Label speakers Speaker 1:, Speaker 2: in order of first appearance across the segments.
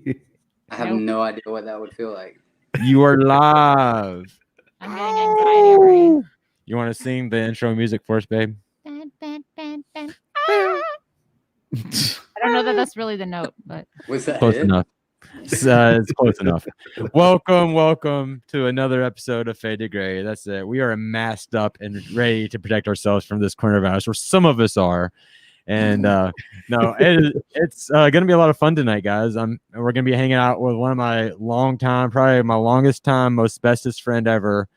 Speaker 1: I have no idea what that would feel like.
Speaker 2: You are live.
Speaker 3: I'm getting anxiety already.
Speaker 2: You want to sing the intro music for us, babe?
Speaker 3: I don't know that that's really the note, but
Speaker 1: Was that
Speaker 2: Close
Speaker 1: it?
Speaker 2: enough. It's close enough. Welcome to another episode of Fade to Gray. That's it. We are masked up and ready to protect ourselves from this coronavirus, or some of us are. And no, it's gonna be a lot of fun tonight, guys. We're gonna be hanging out with one of my probably my longest time, most bestest friend ever.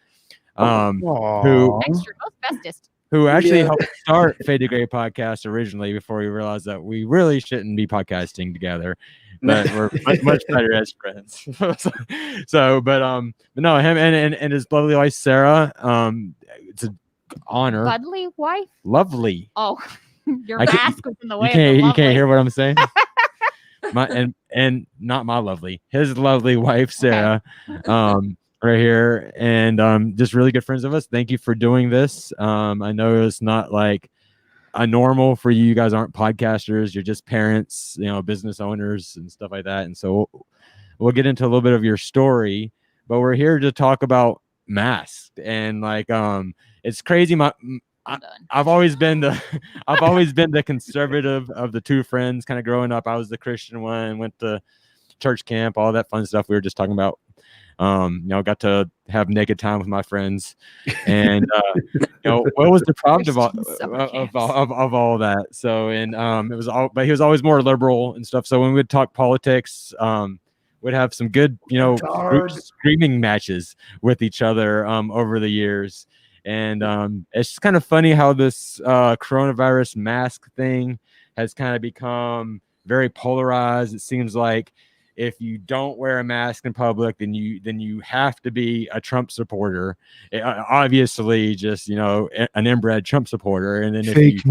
Speaker 2: Who
Speaker 3: extra most bestest.
Speaker 2: actually helped start Fade to Gray podcast originally before we realized that we really shouldn't be podcasting together, but we're much better as friends. But no, him and his lovely wife Sarah. It's an honor.
Speaker 3: Budley wife.
Speaker 2: Lovely.
Speaker 3: Oh, your mask was in the way.
Speaker 2: You can't hear what I'm saying. and not my lovely, his lovely wife Sarah. Okay. Right here, and just really good friends of us. Thank you for doing this. I know it's not like a normal for you. You guys aren't podcasters. You're just parents, business owners and stuff like that. And so we'll get into a little bit of your story, but we're here to talk about masks. And it's crazy. I've always been the conservative of the two friends. Kind of growing up, I was the Christian one. Went to church camp, all that fun stuff we were just talking about. Got to have naked time with my friends, and what was deprived of all that. So, and it was all, but he was always more liberal and stuff. So when we'd talk politics, we'd have some good, screaming matches with each other over the years. And it's just kind of funny how this coronavirus mask thing has kind of become very polarized. It seems like if you don't wear a mask in public, then you have to be a Trump supporter. Obviously, just an inbred Trump supporter. And then
Speaker 4: if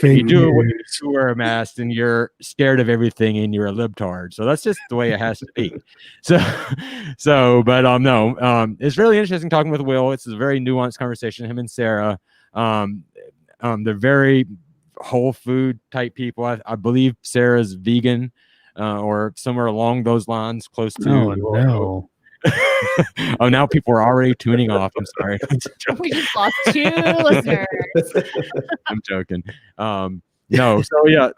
Speaker 4: you
Speaker 2: do wear a mask, then you're scared of everything and you're a libtard. So that's just the way it has to be. But it's really interesting talking with Will. It's a very nuanced conversation. Him and Sarah, they're very whole food type people. I believe Sarah's vegan. Or somewhere along those lines, close to.
Speaker 4: Oh, no.
Speaker 2: Oh, now people are already tuning off. I'm sorry.
Speaker 3: We just lost 2 listeners.
Speaker 2: I'm joking. No. So yeah.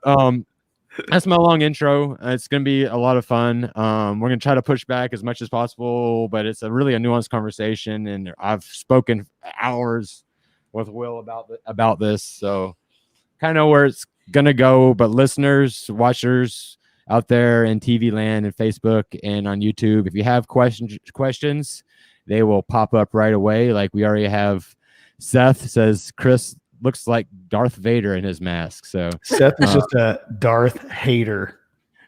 Speaker 2: That's my long intro. It's gonna be a lot of fun. We're gonna try to push back as much as possible, but it's really a nuanced conversation, and I've spoken hours with Will about this, so kind of know where it's gonna go. But listeners, watchers out there in TV land and Facebook and on YouTube, if you have questions, they will pop up right away. Like we already have. Seth says Chris looks like Darth Vader in his mask. So
Speaker 4: Seth is just a Darth hater.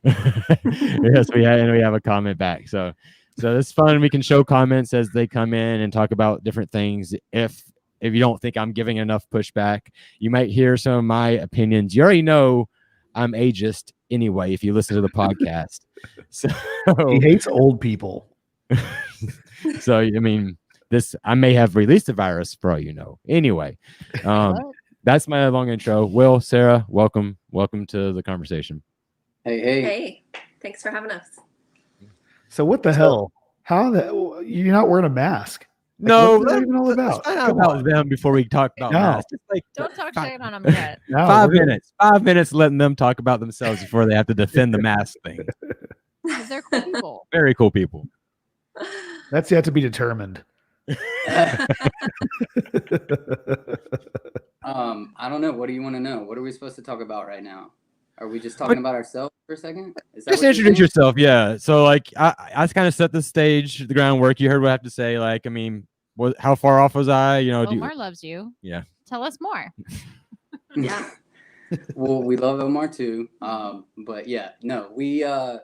Speaker 2: Yes, we have a comment back. So it's fun. We can show comments as they come in and talk about different things. If you don't think I'm giving enough pushback, you might hear some of my opinions. You already know I'm ageist anyway if you listen to the podcast. So
Speaker 4: he hates old people.
Speaker 2: So I mean, I may have released the virus for all you know. Anyway, that's my long intro. Will, Sarah, welcome to the conversation.
Speaker 5: Hey, thanks for having us.
Speaker 4: So what the hell? You're not wearing a mask?
Speaker 2: No,
Speaker 4: what's that even all about?
Speaker 2: Let's talk about them before we talk about masks.
Speaker 3: Don't talk shit on them yet.
Speaker 4: No,
Speaker 2: 5 minutes. 5 minutes letting them talk about themselves before they have to defend the mask thing.
Speaker 3: They're cool people.
Speaker 2: Very cool people.
Speaker 4: That's yet to be determined.
Speaker 1: I don't know. What do you want to know? What are we supposed to talk about right now? Are we just talking about ourselves for a second?
Speaker 2: Just introduce yourself. Yeah. So I kind of set the stage, the groundwork. You heard what I have to say. I mean, how far off was I?
Speaker 3: Omar loves you.
Speaker 2: Yeah.
Speaker 3: Tell us more.
Speaker 5: Yeah.
Speaker 1: Well, we love Omar too. But yeah, no, we. I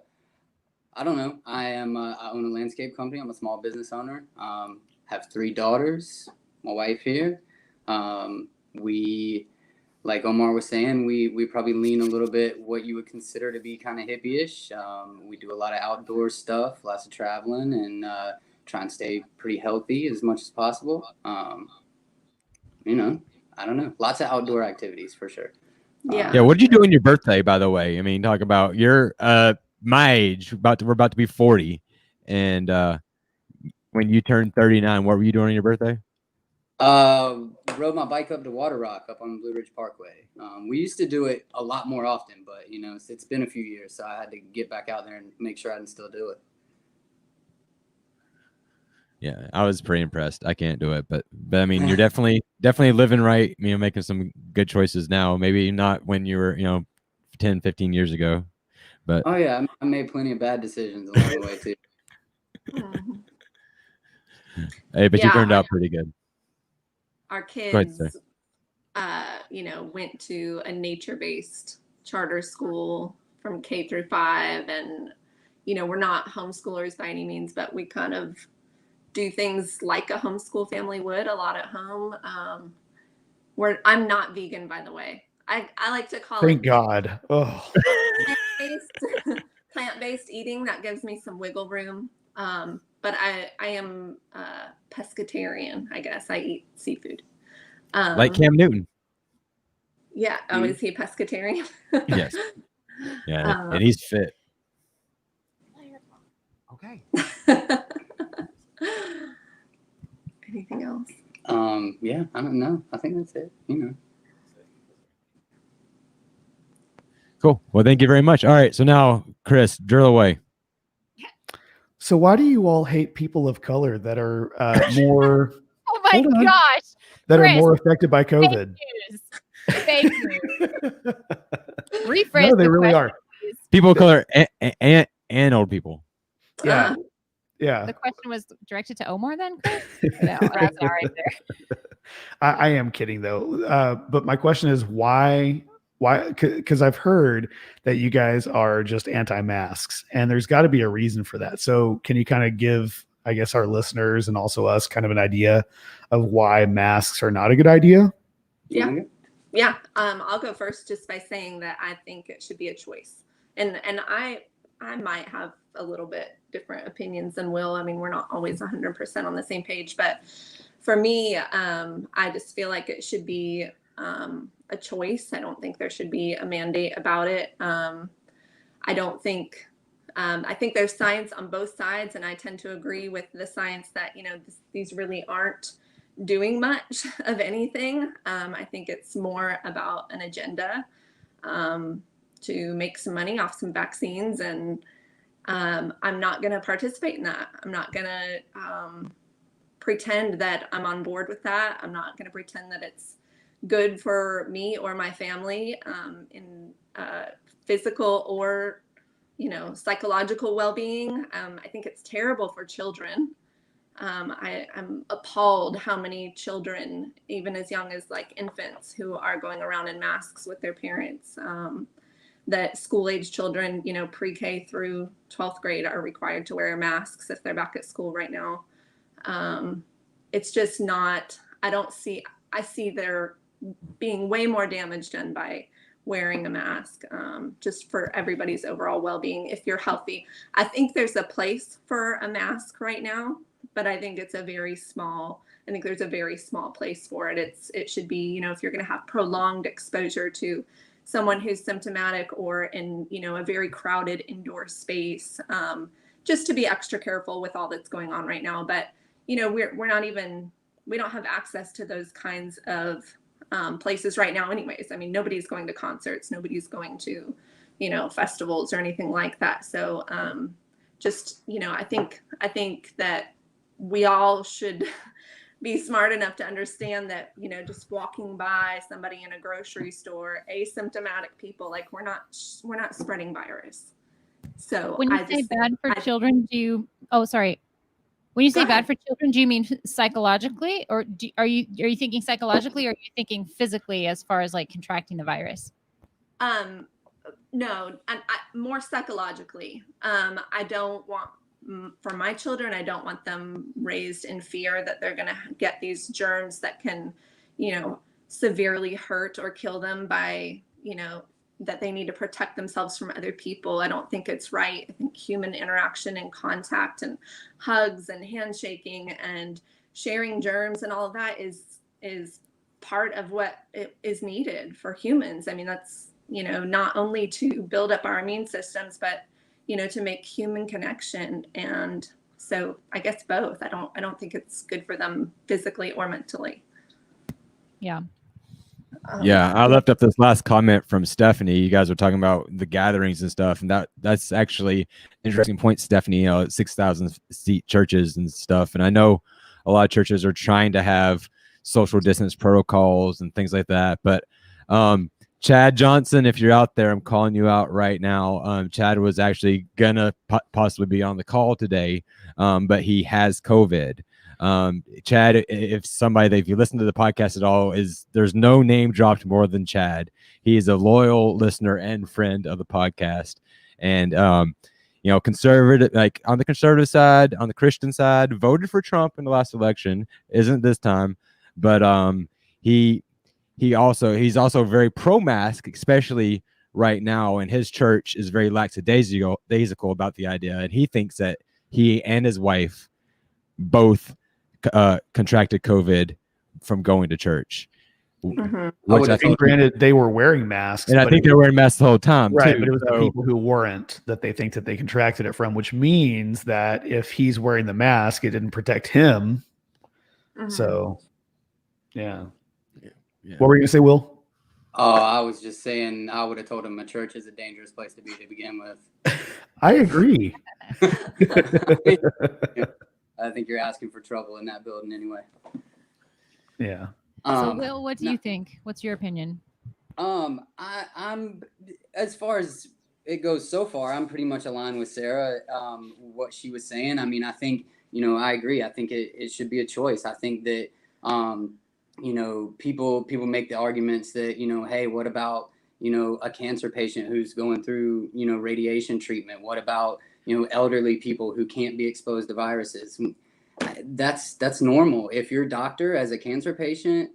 Speaker 1: don't know. I own a landscape company. I'm a small business owner. Have 3 daughters. My wife here. We. Like Omar was saying, we probably lean a little bit what you would consider to be kind of hippie-ish. We do a lot of outdoor stuff, lots of traveling, and try and stay pretty healthy as much as possible. I don't know, lots of outdoor activities for sure.
Speaker 5: Yeah.
Speaker 2: Yeah. What did you do on your birthday, by the way? I mean, talk about your my age. We're about to be 40, and when you turned 39, what were you doing on your birthday?
Speaker 1: Rode my bike up to Water Rock up on Blue Ridge Parkway. We used to do it a lot more often, but it's been a few years, so I had to get back out there and make sure I can still do it.
Speaker 2: Yeah, I was pretty impressed. I can't do it, but I mean, you're definitely living right. Making some good choices now. Maybe not when you were 10, 15 years ago, but
Speaker 1: oh yeah, I made plenty of bad decisions along the way too.
Speaker 2: Hey, but you
Speaker 5: Yeah,
Speaker 2: turned out pretty good.
Speaker 5: Our
Speaker 2: ahead,
Speaker 5: kids, went to a nature-based charter school from K through 5, and we're not homeschoolers by any means, but we kind of do things like a homeschool family would a lot at home. I'm not vegan, by the way. I like to call
Speaker 4: Thank
Speaker 5: it
Speaker 4: God. Oh,
Speaker 5: plant-based eating. That gives me some wiggle room. But I am pescatarian, I guess. I eat seafood.
Speaker 2: Like Cam Newton.
Speaker 5: Yeah. Oh, is he pescatarian?
Speaker 2: Yes. Yeah, and he's fit.
Speaker 4: okay.
Speaker 5: Anything else?
Speaker 1: Yeah, I don't know. I think that's it.
Speaker 2: Cool. Well, thank you very much. All right, so now, Chris, drill away.
Speaker 4: So why do you all hate people of color that are more
Speaker 3: Oh my
Speaker 4: Hold on.
Speaker 3: gosh.
Speaker 4: that
Speaker 3: Chris,
Speaker 4: are more affected by COVID?
Speaker 3: News. Fake news. Rephrase
Speaker 4: No, they
Speaker 3: the
Speaker 4: really
Speaker 3: question,
Speaker 4: are.
Speaker 3: please.
Speaker 2: People of color and old people.
Speaker 4: Yeah. Yeah.
Speaker 3: The question was directed to Omar then, Chris? No, that's not right there.
Speaker 4: I am kidding though. But my question is why, because I've heard that you guys are just anti-masks and there's got to be a reason for that. So can you kind of give, I guess, our listeners and also us kind of an idea of why masks are not a good idea?
Speaker 5: Yeah. Yeah. I'll go first just by saying that I think it should be a choice. And I might have a little bit different opinions than Will. I mean, we're not always 100% on the same page, but for me, I just feel like it should be a choice. I don't think there should be a mandate about it. I don't think, I think there's science on both sides, and I tend to agree with the science that, these really aren't doing much of anything. I think it's more about an agenda to make some money off some vaccines, and I'm not going to participate in that. I'm not going to pretend that I'm on board with that. I'm not going to pretend that it's good for me or my family in physical or, psychological well-being. I think it's terrible for children. I'm appalled how many children, even as young as like infants, who are going around in masks with their parents. That school-age children, pre-K through 12th grade are required to wear masks if they're back at school right now. It's just not, I see there being way more damage done by wearing a mask, just for everybody's overall well-being if you're healthy. I think there's a place for a mask right now, but I think there's a very small place for it. It should be, if you're going to have prolonged exposure to someone who's symptomatic or in, a very crowded indoor space, just to be extra careful with all that's going on right now. But, we don't have access to those kinds of places right now anyways. I mean, nobody's going to concerts, nobody's going to, festivals or anything like that. So just, I think that we all should be smart enough to understand that, just walking by somebody in a grocery store, asymptomatic people, like we're not spreading virus. So
Speaker 3: When you say bad for children, when you say bad for children, do you mean psychologically, or are you thinking psychologically, or are you thinking physically as far as like contracting the virus?
Speaker 5: No, more psychologically. I don't want, for my children, I don't want them raised in fear that they're going to get these germs that can, severely hurt or kill them by, that they need to protect themselves from other people. I don't think it's right. I think human interaction and contact and hugs and handshaking and sharing germs and all of that is part of what is needed for humans. I mean, that's, not only to build up our immune systems, but, to make human connection. And so I guess both. I don't think it's good for them physically or mentally.
Speaker 3: Yeah.
Speaker 2: Yeah, I left up this last comment from Stephanie. You guys were talking about the gatherings and stuff, and that's actually an interesting point, Stephanie. 6,000 seat churches and stuff, and I know a lot of churches are trying to have social distance protocols and things like that. But Chad Johnson, if you're out there, I'm calling you out right now. Chad was actually gonna possibly be on the call today, but he has COVID. Chad, if you listen to the podcast at all, there's no name dropped more than Chad. He is a loyal listener and friend of the podcast. And, conservative, like on the conservative side, on the Christian side, voted for Trump in the last election. Isn't this time, but he's also very pro-mask, especially right now. And his church is very lackadaisical about the idea. And he thinks that he and his wife both contracted COVID from going to church.
Speaker 5: Mm-hmm.
Speaker 4: I think, granted, they were wearing masks,
Speaker 2: and I think they were wearing masks the whole time,
Speaker 4: right?
Speaker 2: too.
Speaker 4: But it was the people who weren't that they think that they contracted it from, which means that if he's wearing the mask, it didn't protect him.
Speaker 5: Mm-hmm.
Speaker 4: So, yeah. What were you gonna say, Will?
Speaker 1: Oh, I was just saying I would have told him a church is a dangerous place to be to begin with.
Speaker 4: I agree.
Speaker 1: I think you're asking for trouble in that building anyway.
Speaker 4: Yeah.
Speaker 3: So, Will, what do you think? What's your opinion?
Speaker 1: I'm as far as it goes so far, I'm pretty much aligned with Sarah. What she was saying. I mean, I think I agree. I think it should be a choice. I think that people make the arguments that hey, what about a cancer patient who's going through radiation treatment? What about elderly people who can't be exposed to viruses? That's normal. If your doctor, as a cancer patient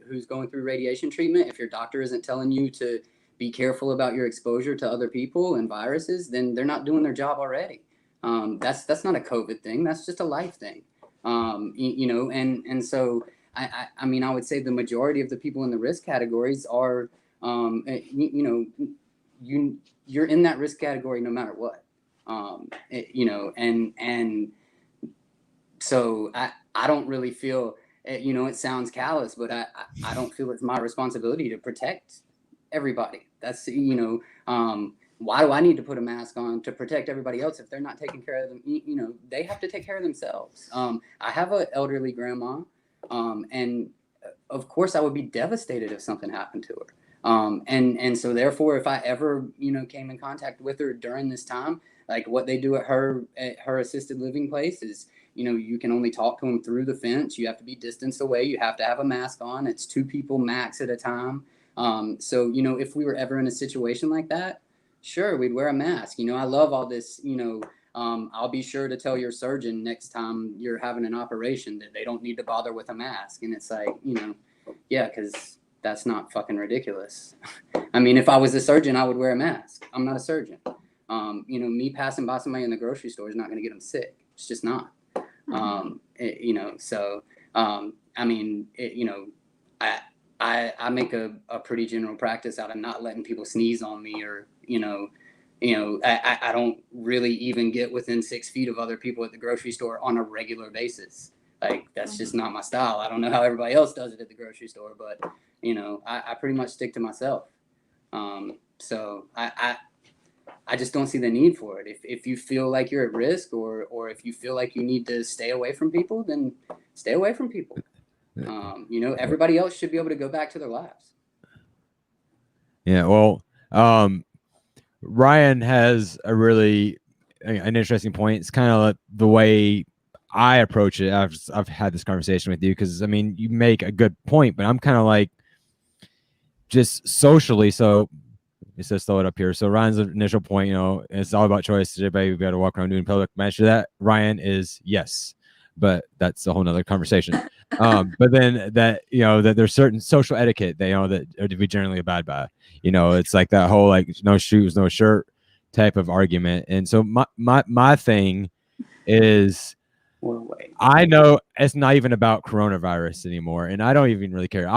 Speaker 1: who's going through radiation treatment, if your doctor isn't telling you to be careful about your exposure to other people and viruses, then they're not doing their job already. That's not a COVID thing. That's just a life thing. And so I mean, I would say the majority of the people in the risk categories are, you're in that risk category no matter what. And so I don't really feel, it sounds callous, but I don't feel it's my responsibility to protect everybody. That's, why do I need to put a mask on to protect everybody else if they're not taking care of them? They have to take care of themselves. I have an elderly grandma, and of course I would be devastated if something happened to her. And so therefore, if I ever, came in contact with her during this time, like what they do at her assisted living place is, you can only talk to them through the fence. You have to be distanced away. You have to have a mask on. It's 2 people max at a time. So, if we were ever in a situation like that, sure, we'd wear a mask. I love all this, I'll be sure to tell your surgeon next time you're having an operation that they don't need to bother with a mask. And it's like, yeah, because that's not fucking ridiculous. I mean, if I was a surgeon, I would wear a mask. I'm not a surgeon. Me passing by somebody in the grocery store is not going to get them sick. It's just not. I mean, I make a pretty general practice out of not letting people sneeze on me, or I don't really even get within 6 feet of other people at the grocery store on a regular basis. Like, that's just not my style. I don't know how everybody else does it at the grocery store, but I pretty much stick to myself. So I just don't see the need for it. If you feel like you're at risk, or if you feel like you need to stay away from people, then stay away from people. Everybody else should be able to go back to their lives.
Speaker 2: Yeah, well, Ryan has an interesting point. It's kind of like the way I approach it. I've had this conversation with you because, I mean, you make a good point, but I'm kind of like just socially. So it says throw it up here. So Ryan's initial point, it's all about choice. Everybody got to walk around doing public. Match to that, Ryan is yes, but that's a whole nother conversation. But then that there's certain social etiquette that we generally abide by. It's like that whole like no shoes, no shirt type of argument. And so my thing is, I know it's not even about coronavirus anymore, and I don't even really care.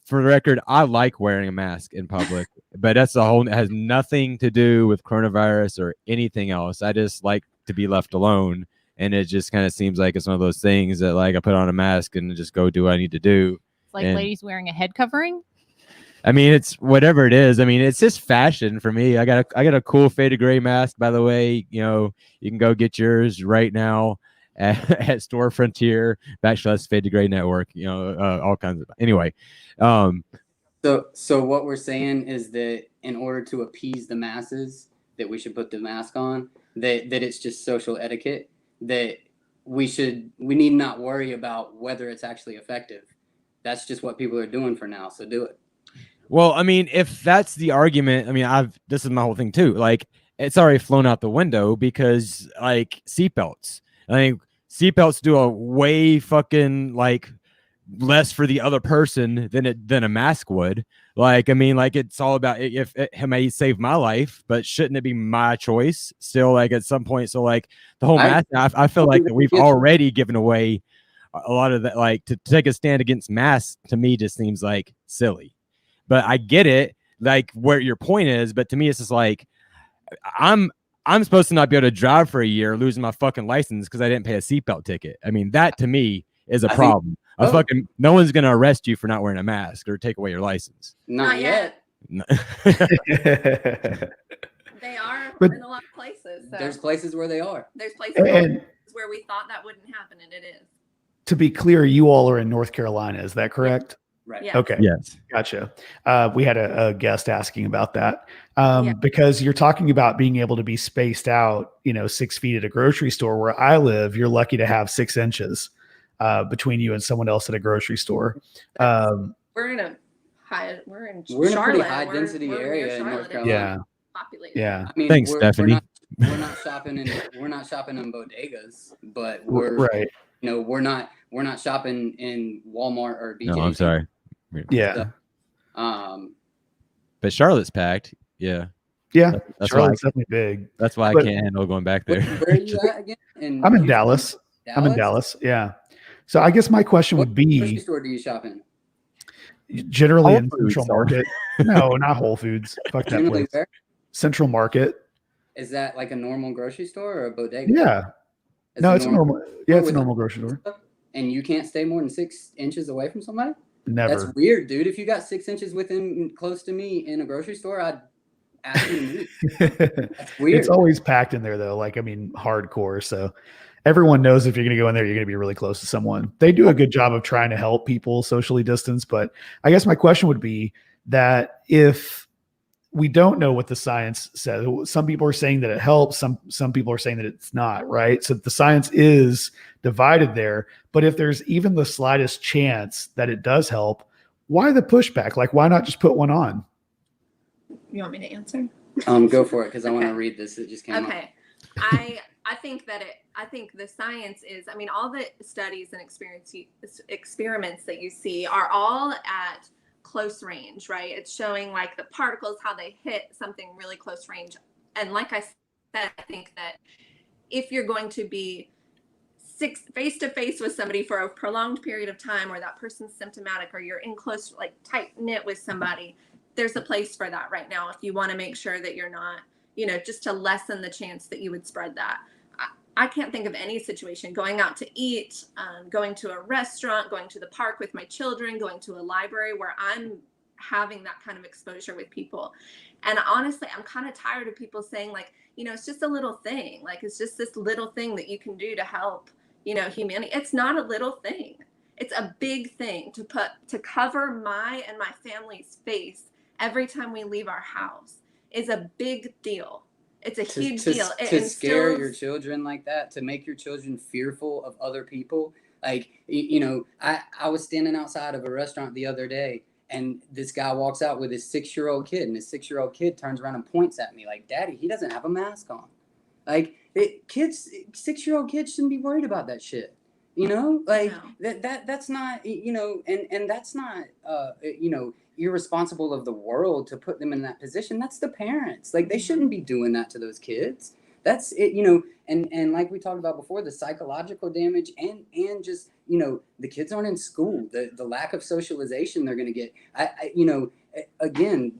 Speaker 2: for the record, I like wearing a mask in public, but that's a whole. It has nothing to do with coronavirus or anything else. I just like to be left alone, and it just kind of seems like it's one of those things that like I put on a mask and just go do what I need to do.
Speaker 3: It's like
Speaker 2: And-
Speaker 3: ladies wearing a head covering.
Speaker 2: I mean, it's whatever it is. I mean, it's just fashion for me. I got a cool faded gray mask, by the way. You know, you can go get yours right now at Store Frontier / Faded Gray Network. You know, all kinds of. Anyway,
Speaker 1: So what we're saying is that in order to appease the masses, that we should put the mask on. That it's just social etiquette. That we need not worry about whether it's actually effective. That's just what people are doing for now. So do it.
Speaker 2: well, I mean, if that's the argument, I mean, this is my whole thing too. Like, it's already flown out the window because like seatbelts. I think seatbelts do a way fucking like less for the other person than a mask would. Like, I mean, like it's all about if it may save my life, but shouldn't it be my choice still? Like at some point, so like the whole mask, I feel like that we've already given away a lot of that. Like to take a stand against masks to me just seems like silly. But I get it, like where your point is. But to me, it's just like I'm supposed to not be able to drive for a year, losing my fucking license because I didn't pay a seatbelt ticket. I mean, that to me is a problem. No one's gonna arrest you for not wearing a mask or take away your license.
Speaker 1: Not yet.
Speaker 5: They are
Speaker 4: But-
Speaker 5: in a lot of places. So
Speaker 1: There's places where they are.
Speaker 5: there's places
Speaker 4: And
Speaker 5: where we thought that wouldn't happen, and it is.
Speaker 4: to be clear, you all are in North Carolina. Is that correct?
Speaker 1: Right.
Speaker 5: Yeah.
Speaker 4: Okay.
Speaker 2: Yes.
Speaker 4: Gotcha. We had a guest asking about that
Speaker 5: Yeah.
Speaker 4: because you're talking about being able to be spaced out, 6 feet at a grocery store. Where I live, you're lucky to have 6 inches between you and someone else at a grocery store.
Speaker 5: We're in a we're in
Speaker 1: We're in a
Speaker 5: Charlotte.
Speaker 1: pretty high density
Speaker 5: We're near
Speaker 1: area in North
Speaker 5: Charlotte.
Speaker 1: Carolina.
Speaker 4: Yeah.
Speaker 5: Populated.
Speaker 4: Yeah.
Speaker 1: I mean,
Speaker 2: Thanks, Stephanie.
Speaker 1: We're not shopping in bodegas, but we're
Speaker 4: Right.
Speaker 1: we're not shopping in Walmart or BJ's.
Speaker 2: No, I'm sorry.
Speaker 4: Yeah.
Speaker 2: But Charlotte's packed. Yeah.
Speaker 4: Yeah.
Speaker 2: That's why.
Speaker 4: Charlotte's definitely big.
Speaker 2: That's why
Speaker 4: But-
Speaker 2: I can't handle going back
Speaker 1: Where,
Speaker 2: there.
Speaker 1: where are you at again?
Speaker 4: I'm in
Speaker 1: Houston?
Speaker 4: Dallas. I'm in Dallas. Yeah. So I guess my question
Speaker 1: What
Speaker 4: would
Speaker 1: grocery
Speaker 4: be
Speaker 1: store do you shop in?
Speaker 4: generally
Speaker 2: Whole
Speaker 4: in
Speaker 2: Foods,
Speaker 4: Central
Speaker 2: so-
Speaker 4: Market. No, not Whole Foods. Fuck that
Speaker 1: Generally,
Speaker 4: place.
Speaker 1: where?
Speaker 4: Central Market.
Speaker 1: Is that like a normal grocery store or a bodega?
Speaker 4: Yeah.
Speaker 1: It's
Speaker 4: No, it's a normal. Yeah, it's a
Speaker 1: with-
Speaker 4: normal grocery store.
Speaker 1: And you can't stay more than 6 inches away from somebody?
Speaker 4: Never.
Speaker 1: That's weird, dude. If you got 6 inches within close to me in a grocery store, I'd ask you to move. That's weird.
Speaker 4: It's always packed in there though. Like, I mean, hardcore. So everyone knows if you're going to go in there, you're going to be really close to someone. They do a good job of trying to help people socially distance. But I guess my question would be that if we don't know what the science says, some people are saying that it helps. Some people are saying that it's not, right? So the science is divided there. But if there's even the slightest chance that it does help, why the pushback? Like, why not just put one on?
Speaker 5: You want me to answer?
Speaker 1: Go for it because I want to
Speaker 5: Okay.
Speaker 1: read this. It just came up.
Speaker 5: Okay. I think the science is, I mean, all the studies and experiments that you see are all at close range, right? It's showing like the particles, how they hit something really close range. And like I said, I think that if you're going to be face to face with somebody for a prolonged period of time, or that person's symptomatic, or you're in close, like tight knit with somebody, there's a place for that right now. If you want to make sure that you're not, just to lessen the chance that you would spread that. I can't think of any situation going out to eat, going to a restaurant, going to the park with my children, going to a library where I'm having that kind of exposure with people. And honestly, I'm kind of tired of people saying like, it's just a little thing. Like, it's just this little thing that you can do to help, humanity. It's not a little thing. It's a big thing to cover my and my family's face every time we leave our house is a big deal. It's a huge deal. It
Speaker 1: To scare
Speaker 5: instills-
Speaker 1: your children like that, to make your children fearful of other people. Like, I was standing outside of a restaurant the other day, and this guy walks out with his 6-year-old kid, and his 6-year-old kid turns around and points at me like, "Daddy, he doesn't have a mask on." Like, 6-year-old kids shouldn't be worried about that shit. Like
Speaker 5: No.
Speaker 1: that's not, and that's not, irresponsible of the world to put them in that position. That's the parents. Like, they shouldn't be doing that to those kids. that's it, you know. And like we talked about before, the psychological damage and just, you know, the kids aren't in school, the lack of socialization they're going to get. You know, again,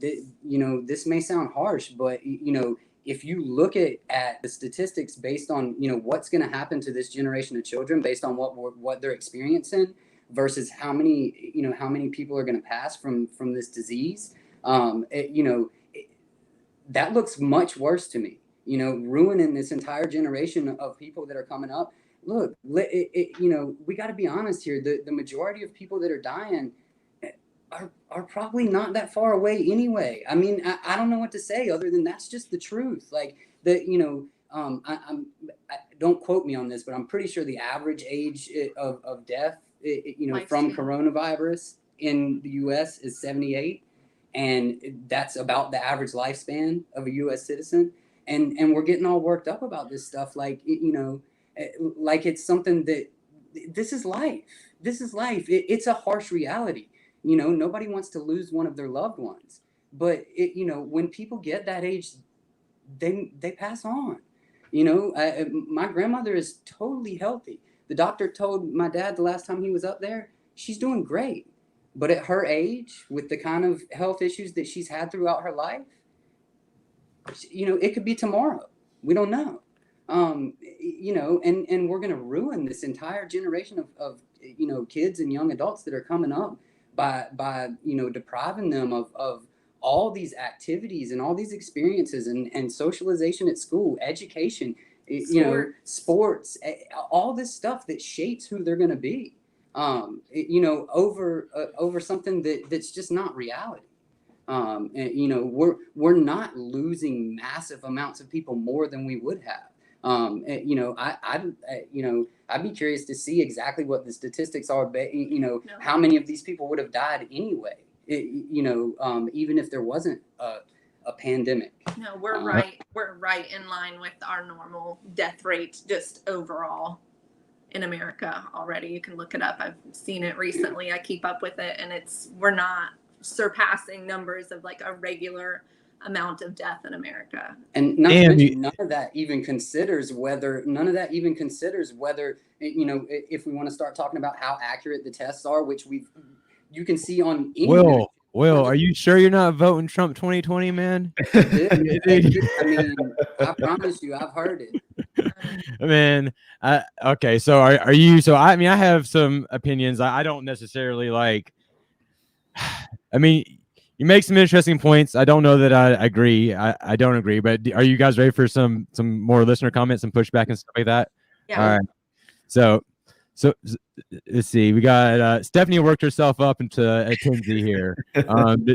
Speaker 1: you know, this may sound harsh, but, you know, if you look at the statistics based on, you know, what's going to happen to this generation of children based on what they're experiencing versus how many, you know, how many people are going to pass from this disease, you know, that looks much worse to me. You know, ruining this entire generation of people that are coming up. Look, you know, we got to be honest here. The majority of people that are dying are probably not that far away anyway. I mean, I don't know what to say other than that's just the truth. Like, you know, don't quote me on this, but I'm pretty sure the average age of death, you know, from coronavirus in the U.S. is 78, and that's about the average lifespan of a U.S. citizen. And we're getting all worked up about this stuff, like, you know, like it's something that this is life. This is life. It's a harsh reality. You know, nobody wants to lose one of their loved ones, but you know, when people get that age, they pass on. You know, my grandmother is totally healthy. The doctor told my dad the last time he was up there, she's doing great. But at her age, with the kind of health issues that she's had throughout her life, you know, it could be tomorrow. We don't know. You know, and we're going to ruin this entire generation of, you know, kids and young adults that are coming up by you know, depriving them of all these activities and all these experiences and socialization at school, education, you know, sports, all this stuff that shapes who they're going to be, you know, over something that's just not reality. And, you know, we're not losing massive amounts of people more than we would have. You know, you know, I'd be curious to see exactly what the statistics are, but, you know, how many of these people would have died anyway, you know, even if there wasn't a pandemic.
Speaker 5: No, we're right. We're right in line with our normal death rate, just overall in America already. You can look it up. I've seen it recently. I keep up with it, and we're not surpassing numbers of like a regular amount of death in America.
Speaker 1: And not to mention, none of that even considers whether, you know, if we want to start talking about how accurate the tests are, which you can see on any.
Speaker 2: Will, are you sure you're not voting Trump 2020, man?
Speaker 1: I mean, I promise you, I've heard it.
Speaker 2: Man, okay, so are you? So I mean, I have some opinions. I don't necessarily like. I mean, you make some interesting points. I don't know that I agree. I don't agree, but are you guys ready for some more listener comments and pushback and stuff like that?
Speaker 5: Yeah.
Speaker 2: All right. So let's see. We got Stephanie worked herself up into a Tinsy here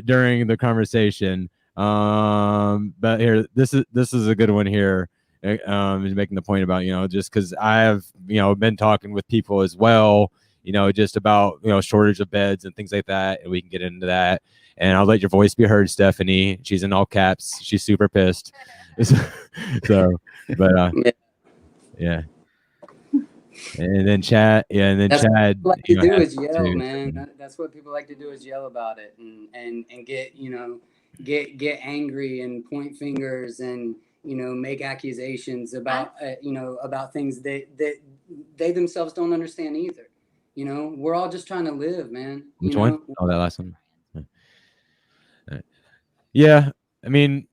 Speaker 2: during the conversation. But here, this is a good one here. Is making the point about, you know, just because I have, you know, been talking with people as well, you know, just about, you know, shortage of beds and things like that, and we can get into that. And I'll let your voice be heard, Stephanie. She's in all caps. She's super pissed. So, but yeah. And then Chad,
Speaker 1: That's
Speaker 2: Chad.
Speaker 1: What people like to do is yell, man. That's what people like to do is yell about it and get, you know, get angry and point fingers and, you know, make accusations about you know, about things that they themselves don't understand either. You know, we're all just trying to live, man.
Speaker 2: Which one? Oh, that last one. Yeah, I mean,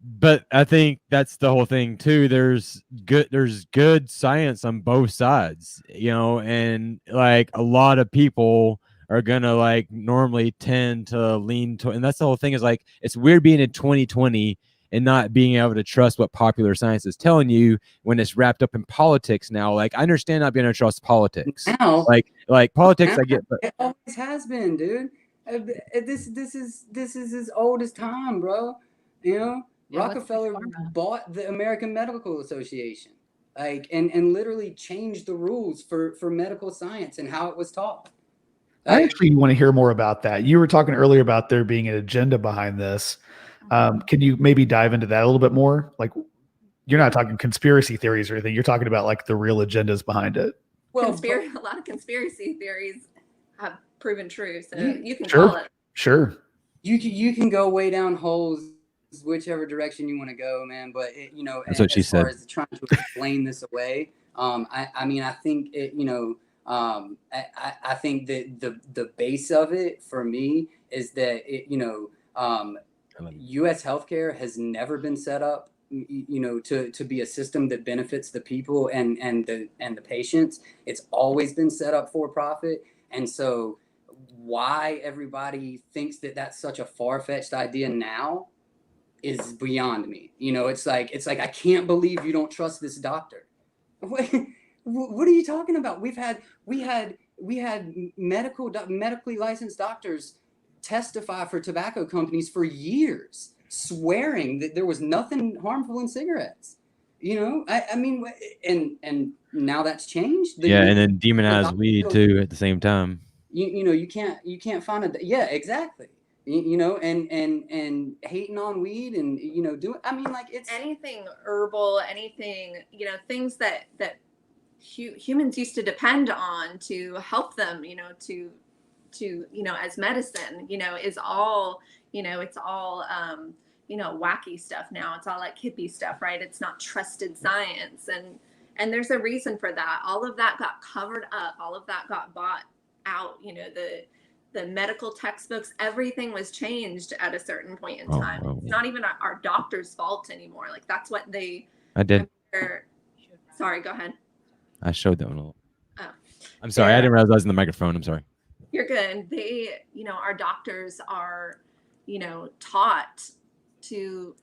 Speaker 2: but I think that's the whole thing too. There's good science on both sides, you know, and like a lot of people are gonna like normally tend to lean to, and that's the whole thing is like, it's weird being in 2020 and not being able to trust what popular science is telling you when it's wrapped up in politics now. Like, I understand not being able to trust politics.
Speaker 1: Now,
Speaker 2: like politics, I get, but
Speaker 1: it always has been, dude. This is as old as time, bro. You know,
Speaker 3: Yeah,
Speaker 1: Rockefeller bought the American Medical Association, like, and literally changed the rules for medical science and how it was taught.
Speaker 4: I actually want to hear more about that. You were talking earlier about there being an agenda behind this. Can you maybe dive into that a little bit more? Like, you're not talking conspiracy theories or anything. You're talking about like the real agendas behind it.
Speaker 5: Well, a lot of conspiracy theories have proven true. So you can
Speaker 4: Sure.
Speaker 5: call it.
Speaker 4: Sure.
Speaker 1: You can go way down holes whichever direction you want to go, man. But
Speaker 2: That's what she
Speaker 1: as far
Speaker 2: said.
Speaker 1: as trying to explain this away, I mean, I think I think that the base of it for me is that U.S. healthcare has never been set up, to be a system that benefits the people and the patients. It's always been set up for profit, and so why everybody thinks that that's such a far-fetched idea now is beyond me. It's like I can't believe you don't trust this doctor. What are you talking about? We had medically licensed doctors testify for tobacco companies for years, swearing that there was nothing harmful in cigarettes. I mean, and now that's changed.
Speaker 2: Yeah, and then demonize weed too at the same time.
Speaker 1: You can't find a, yeah, exactly. And hating on weed and doing, I mean, like, it's
Speaker 5: anything herbal, anything, things that humans used to depend on to help them, to as medicine, is all, it's all wacky stuff now. It's all like hippie stuff, right? It's not trusted science, and there's a reason for that. All of that got covered up, all of that got bought out, the medical textbooks, everything was changed at a certain point in time. It's not even our doctor's fault anymore. Like, that's what
Speaker 2: I did.
Speaker 5: Sorry, go ahead.
Speaker 2: I showed that one a little.
Speaker 5: Oh.
Speaker 2: I'm sorry. I didn't realize I was in the microphone. I'm sorry.
Speaker 5: You're good. They, our doctors are, taught to,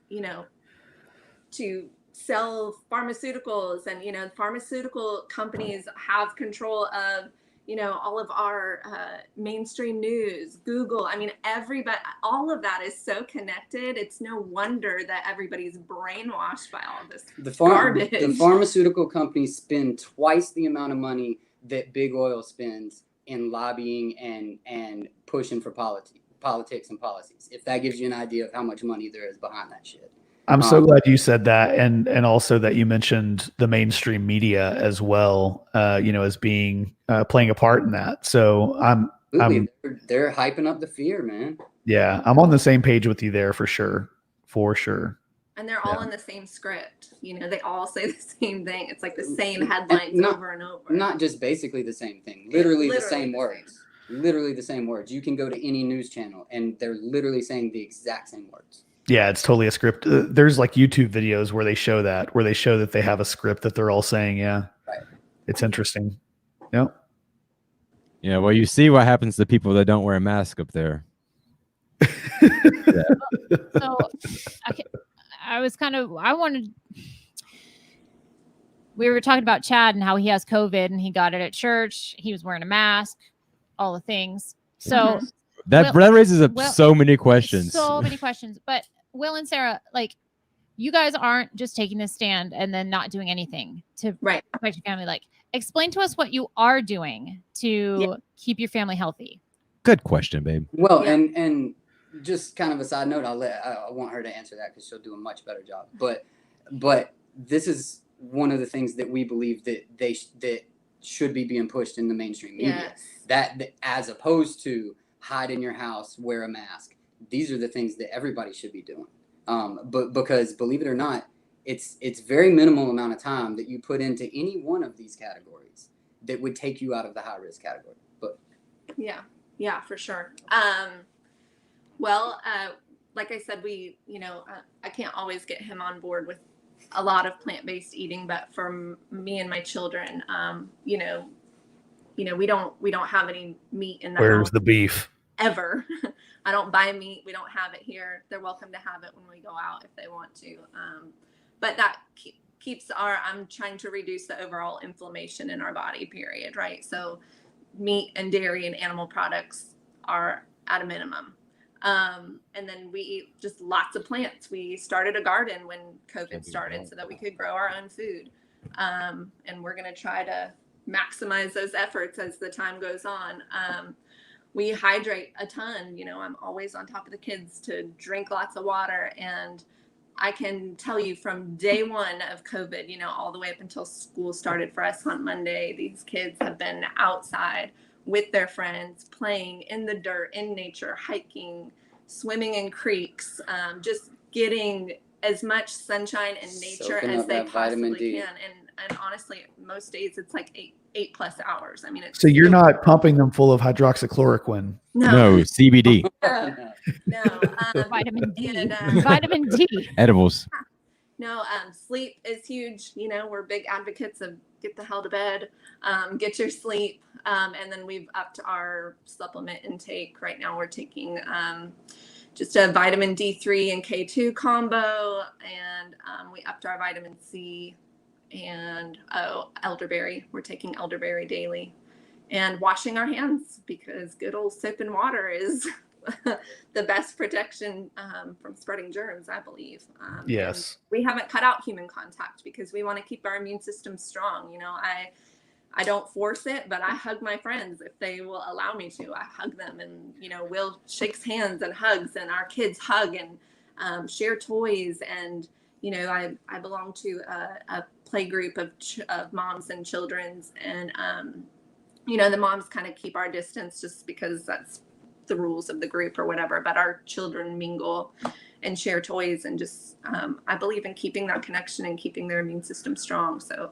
Speaker 5: to sell pharmaceuticals, and, pharmaceutical companies have control of, all of our mainstream news, Google. I mean, everybody, all of that is so connected. It's no wonder that everybody's brainwashed by all of this garbage.
Speaker 1: The pharmaceutical companies spend twice the amount of money that big oil spends in lobbying and pushing for politics and policies. If that gives you an idea of how much money there is behind that shit.
Speaker 4: I'm so glad you said that, and also that you mentioned the mainstream media as well, as being playing a part in that. So
Speaker 1: they're hyping up the fear, man.
Speaker 4: Yeah, I'm on the same page with you there for sure.
Speaker 5: And they're all in the same script. They all say the same thing. It's like the same headlines over and over.
Speaker 1: Not just basically the same thing. Literally the same words. Literally the same words. You can go to any news channel and they're literally saying the exact same words.
Speaker 4: Yeah, it's totally a script. There's like YouTube videos where they show that they have a script that they're all saying. Yeah,
Speaker 1: right.
Speaker 4: It's interesting. Yep.
Speaker 2: Yeah. Well, you see what happens to people that don't wear a mask up there.
Speaker 3: Yeah. So, we were talking about Chad and how he has COVID and he got it at church. He was wearing a mask, all the things. So
Speaker 2: that raises up so many questions.
Speaker 3: But Will and Sarah, like, you guys aren't just taking this stand and then not doing anything to protect your family. Like, explain to us what you are doing to keep your family healthy.
Speaker 2: Good question, babe.
Speaker 1: Well, and just kind of a side note, I want her to answer that because she'll do a much better job. But this is one of the things that we believe that that should be being pushed in the mainstream media.
Speaker 5: Yes.
Speaker 1: That as opposed to hide in your house, wear a mask. These are the things that everybody should be doing. But because, believe it or not, it's very minimal amount of time that you put into any one of these categories that would take you out of the high risk category. But
Speaker 5: yeah, for sure. Like I said, I can't always get him on board with a lot of plant-based eating, but for me and my children, we don't have any meat in the house.
Speaker 4: Where's the beef?
Speaker 5: Ever. I don't buy meat. We don't have it here. They're welcome to have it when we go out if they want to. But that keeps I'm trying to reduce the overall inflammation in our body, period. Right. So meat and dairy and animal products are at a minimum. And then we eat just lots of plants. We started a garden when COVID started so that we could grow our own food. And we're going to try to maximize those efforts as the time goes on. We hydrate a ton. I'm always on top of the kids to drink lots of water. And I can tell you from day one of COVID, all the way up until school started for us on Monday, these kids have been outside with their friends, playing in the dirt, in nature, hiking, swimming in creeks, just getting as much sunshine and nature
Speaker 1: Soaking
Speaker 5: as
Speaker 1: up
Speaker 5: they
Speaker 1: that vitamin
Speaker 5: possibly
Speaker 1: D.
Speaker 5: can. And honestly, most days it's like eight plus hours. I mean, it's
Speaker 4: So you're not pumping them full of hydroxychloroquine.
Speaker 2: No, CBD
Speaker 5: no.
Speaker 3: Vitamin D.
Speaker 5: And,
Speaker 3: Vitamin D.
Speaker 2: edibles.
Speaker 5: No, sleep is huge. You know, we're big advocates of get the hell to bed, get your sleep. And then we've upped our supplement intake. Right now we're taking just a vitamin D3 and K2 combo. And we upped our vitamin C and elderberry. We're taking elderberry daily. And washing our hands, because good old soap and water is the best protection from spreading germs, I believe.
Speaker 4: Yes.
Speaker 5: We haven't cut out human contact because we want to keep our immune system strong. You know, I don't force it, but I hug my friends if they will allow me to. I hug them, and you know, Will shakes hands and hugs, and our kids hug and share toys. And you know, I belong to a play group of moms and children's, and you know, the moms kind of keep our distance just because that's the rules of the group or whatever, but our children mingle and share toys, and just I believe in keeping that connection and keeping their immune system strong. So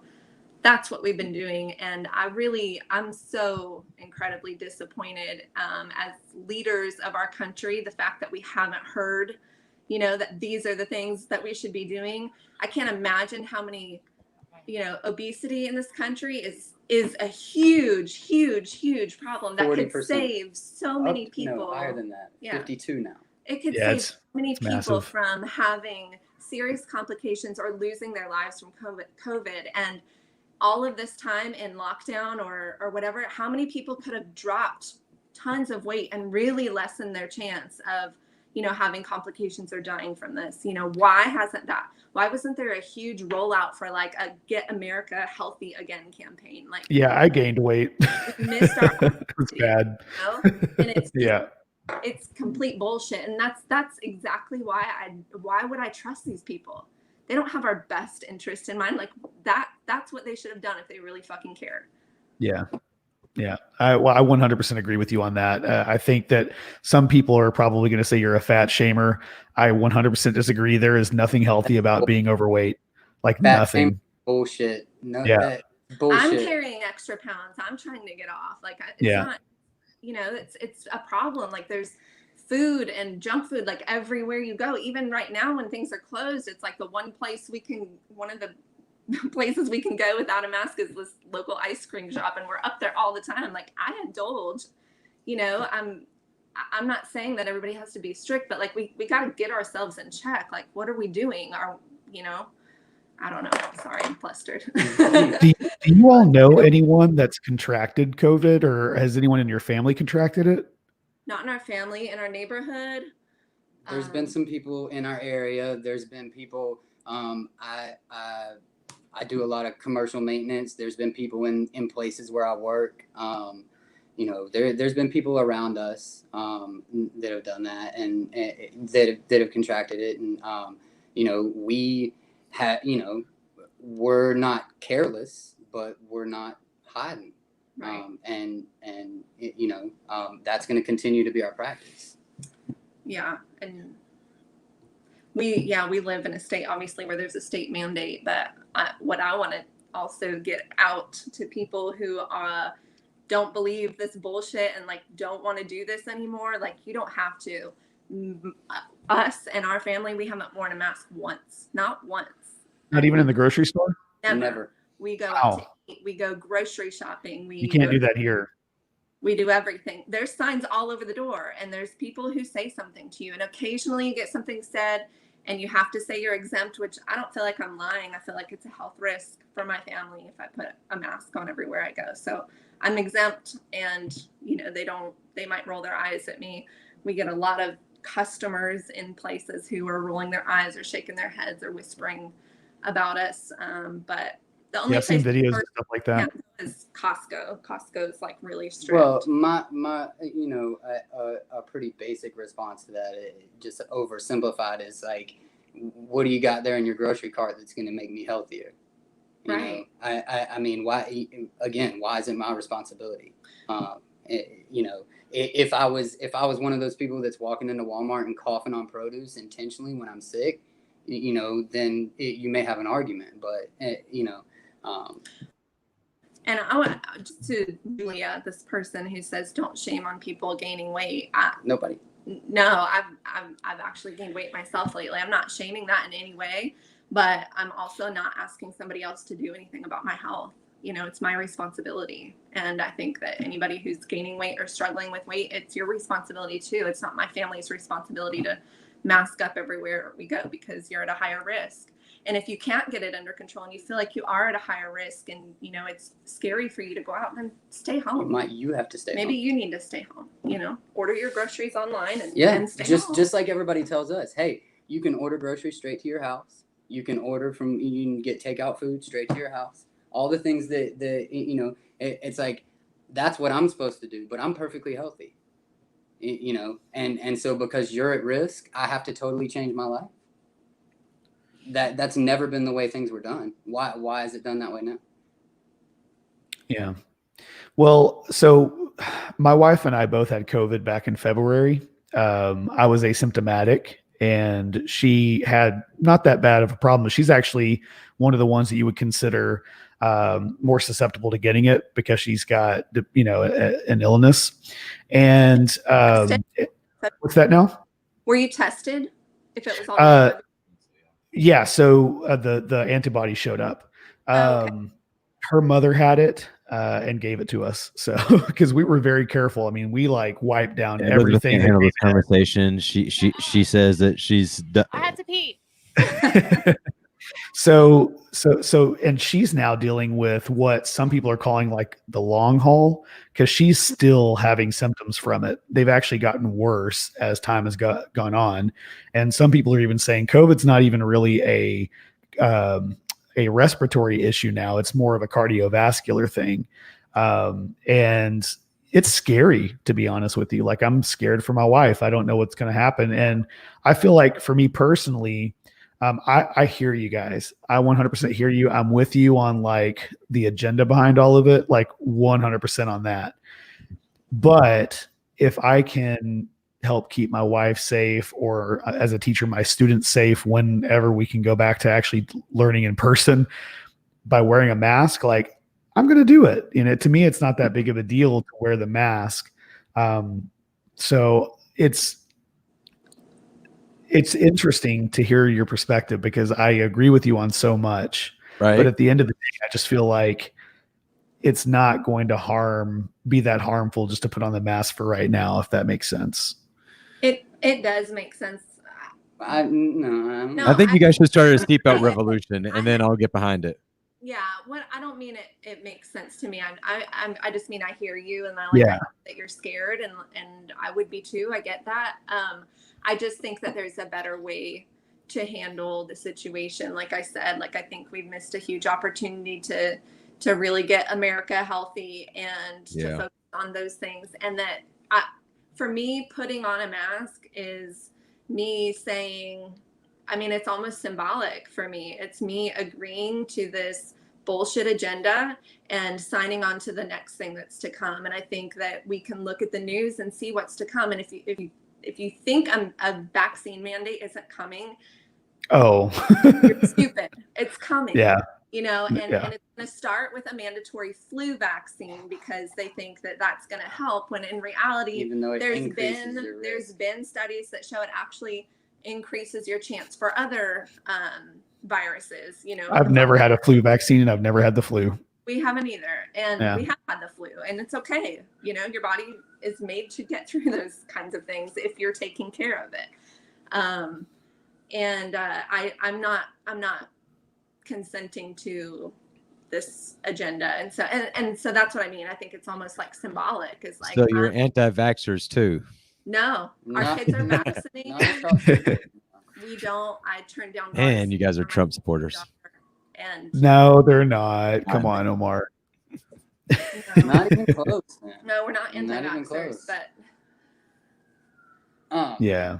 Speaker 5: that's what we've been doing. And I'm so incredibly disappointed as leaders of our country, the fact that we haven't heard, you know, that these are the things that we should be doing. I can't imagine how many, you know, obesity in this country is a huge problem that could
Speaker 1: 40%.
Speaker 5: save so many people.
Speaker 1: No, higher than that.
Speaker 5: Yeah.
Speaker 1: 52 now.
Speaker 5: It could
Speaker 4: Yeah,
Speaker 5: save
Speaker 4: it's
Speaker 5: so many people
Speaker 4: massive.
Speaker 5: from having serious complications or losing their lives from COVID. And all of this time in lockdown or whatever, how many people could have dropped tons of weight and really lessened their chance of, you know, having complications or dying from this? You know, why wasn't there a huge rollout for like a Get America Healthy Again campaign? Like,
Speaker 4: Yeah, I gained weight.
Speaker 5: we missed our
Speaker 4: It's bad.
Speaker 5: you know? And it's complete bullshit. And that's exactly why would I trust these people? They don't have our best interest in mind. Like that's what they should have done if they really fucking cared.
Speaker 4: Yeah. Yeah. I 100% agree with you on that. I think that some people are probably going to say you're a fat shamer. I 100% disagree. There is nothing healthy about being overweight. Like
Speaker 1: Fat
Speaker 4: nothing.
Speaker 1: shame, bullshit. No,
Speaker 4: Yeah.
Speaker 1: that bullshit.
Speaker 5: I'm carrying extra pounds. I'm trying to get off. Like it's not, you know, it's a problem. Like there's food and junk food like everywhere you go. Even right now when things are closed, it's like one of the places we can go without a mask is this local ice cream shop, and we're up there all the time. Like I indulge, you know, I'm not saying that everybody has to be strict, but like we got to get ourselves in check. Like what are we doing? You know, I don't know. Sorry, I'm flustered.
Speaker 4: Do you all know anyone that's contracted COVID, or has anyone in your family contracted it?
Speaker 5: Not in our family, in our neighborhood.
Speaker 1: There's been some people in our area. There's been people. I do a lot of commercial maintenance. There's been people in places where I work. You know, there's been people around us that have done that and that have contracted it. And you know, we have, you know, we're not careless, but we're not hiding.
Speaker 5: Right.
Speaker 1: And you know, that's going to continue to be our practice.
Speaker 5: Yeah. And we live in a state obviously where there's a state mandate, but what I want to also get out to people who don't believe this bullshit and like don't want to do this anymore. Like you don't have to. Us and our family, we haven't worn a mask once, not once.
Speaker 4: Not even in the grocery store?
Speaker 5: Never. We go out to eat, we go grocery shopping.
Speaker 4: You can't do that here.
Speaker 5: We do everything. There's signs all over the door, and there's people who say something to you, and occasionally you get something said and you have to say you're exempt, which I don't feel like I'm lying. I feel like it's a health risk for my family if I put a mask on everywhere I go. So I'm exempt, and you know, they might roll their eyes at me. We get a lot of customers in places who are rolling their eyes or shaking their heads or whispering about us. But the only
Speaker 4: I've seen
Speaker 5: place
Speaker 4: videos and stuff like that.
Speaker 5: is Costco. Costco's like really strict.
Speaker 1: Well, my you know, a pretty basic response to that, just oversimplified, is like, what do you got there in your grocery cart that's going to make me healthier? You
Speaker 5: Right.
Speaker 1: know, I mean, why is it my responsibility? You know, if I was one of those people that's walking into Walmart and coughing on produce intentionally when I'm sick, you know, then you may have an argument. But you know,
Speaker 5: and I want just to Julia, this person who says don't shame on people gaining weight.
Speaker 1: Nobody.
Speaker 5: No, I've actually gained weight myself lately. I'm not shaming that in any way, but I'm also not asking somebody else to do anything about my health. You know, it's my responsibility. And I think that anybody who's gaining weight or struggling with weight, it's your responsibility too. It's not my family's responsibility to mask up everywhere we go because you're at a higher risk. And if you can't get it under control and you feel like you are at a higher risk and, you know, it's scary for you to go out, then stay home.
Speaker 1: You have to stay
Speaker 5: Maybe
Speaker 1: home.
Speaker 5: you need to stay home, you know, order your groceries online and stay home.
Speaker 1: Just like everybody tells us, hey, you can order groceries straight to your house. You can you can get takeout food straight to your house. All the things that you know, it's like, that's what I'm supposed to do, but I'm perfectly healthy, you know, and so because you're at risk, I have to totally change my life. That's never been the way things were done. Why is it done that way now?
Speaker 4: Yeah. Well, so my wife and I both had COVID back in February. I was asymptomatic and she had not that bad of a problem. She's actually one of the ones that you would consider more susceptible to getting it because she's got, you know, an illness. And what's that now?
Speaker 5: Were you tested? If it was all
Speaker 4: yeah. So the antibody showed up.
Speaker 5: Okay.
Speaker 4: Her mother had it and gave it to us. So because we were very careful. I mean, we like wiped down everything.
Speaker 2: Handle this conversation. She says that she's.
Speaker 3: I had to pee.
Speaker 4: So, and she's now dealing with what some people are calling like the long haul because she's still having symptoms from it. They've actually gotten worse as time has gone on. And some people are even saying COVID's not even really a respiratory issue now. It's more of a cardiovascular thing. And it's scary, to be honest with you. Like, I'm scared for my wife. I don't know what's going to happen. And I feel like for me personally, I hear you guys. I 100% hear you. I'm with you on like the agenda behind all of it, like 100% on that. But if I can help keep my wife safe, or as a teacher, my students safe, whenever we can go back to actually learning in person by wearing a mask, like, I'm going to do it. You know, to me, it's not that big of a deal to wear the mask. So it's interesting to hear your perspective because I agree with you on so much,
Speaker 2: right?
Speaker 4: But at the end of the day, I just feel like it's not going to be that harmful just to put on the mask for right now, if that makes sense.
Speaker 5: It does make sense.
Speaker 1: I
Speaker 2: think you guys should start a steep out revolution, and then I'll get behind it.
Speaker 5: Yeah, I don't mean it makes sense to me. I just mean I hear you, and I like that you're scared, and I would be too. I get that. I just think that there's a better way to handle the situation. Like I said, like, I think we've missed a huge opportunity to really get America healthy and to focus on those things. And that for me, putting on a mask is me saying, I mean, it's almost symbolic for me. It's me agreeing to this bullshit agenda and signing on to the next thing that's to come. And I think that we can look at the news and see what's to come. And if you think a vaccine mandate isn't coming, you're stupid. It's coming.
Speaker 4: Yeah.
Speaker 5: You know, and it's going to start with a mandatory flu vaccine because they think that that's going to help, when in reality,
Speaker 1: even though
Speaker 5: there's been studies that show it actually increases your chance for other viruses. You know,
Speaker 4: I've never had a flu vaccine and I've never had the flu.
Speaker 5: We haven't either. And we have had the flu, and it's okay. You know, your body is made to get through those kinds of things if you're taking care of it. I'm not consenting to this agenda. And so that's what I mean. I think it's almost like symbolic. Is like,
Speaker 2: so you're anti-vaxxers too.
Speaker 5: No, our kids are vaccinated. We don't. I turned down.
Speaker 2: And you guys are Trump supporters.
Speaker 5: And
Speaker 4: no, they're not. Come on, Omar.
Speaker 5: No.
Speaker 1: Not even close. Man.
Speaker 5: No, we're not anti-vaxxers, but
Speaker 4: yeah.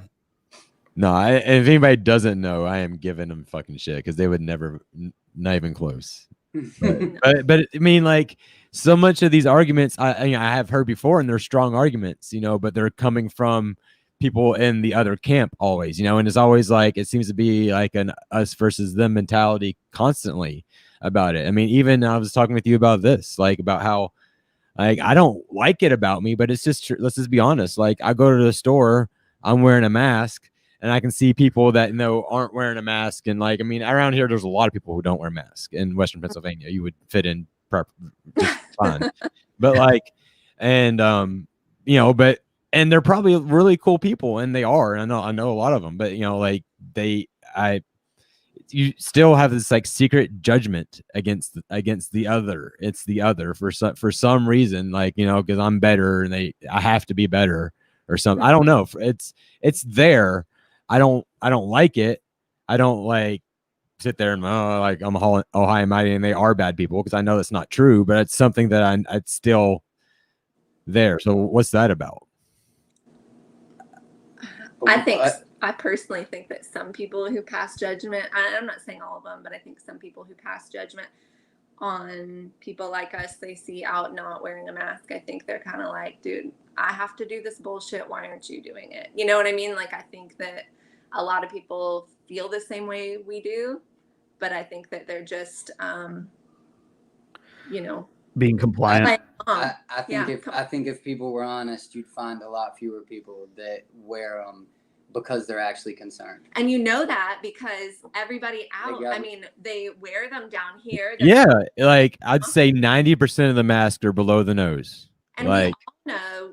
Speaker 2: No, if anybody doesn't know, I am giving them fucking shit because they would never, not even close. But I mean, like, so much of these arguments I have heard before, and they're strong arguments, but they're coming from people in the other camp always, and it's always like, it seems to be like an us versus them mentality constantly about it. I mean, even I was talking with you about this, like about how, like, I don't like it about me, but it's just true. Let's just be honest. Like, I go to the store, I'm wearing a mask, and I can see people that aren't wearing a mask. And like, I mean, around here, there's a lot of people who don't wear masks. In Western Pennsylvania, you would fit in just fine. But like, and but and they're probably really cool people, and they are. And I know a lot of them, but like you still have this like secret judgment against the other. It's the other for some reason, like, because I'm better and I have to be better or something. I don't know. It's there. I don't like it. I don't like sit there and like I'm all high and mighty and they are bad people, because I know that's not true, but it's something that it's still there. So what's that about?
Speaker 5: I personally think that some people who pass judgment, I'm not saying all of them, but I think some people who pass judgment on people like us, they see out not wearing a mask, I think they're kind of like, dude, I have to do this bullshit. Why aren't you doing it? You know what I mean? Like, I think that a lot of people feel the same way we do, but I think that they're just,
Speaker 4: being compliant.
Speaker 1: I think if people were honest, you'd find a lot fewer people that wear them because they're actually concerned.
Speaker 5: And that because everybody out, I mean, they wear them down here.
Speaker 2: Yeah, like I'd say 90% of the masks are below the nose.
Speaker 5: And
Speaker 2: like,
Speaker 5: we all know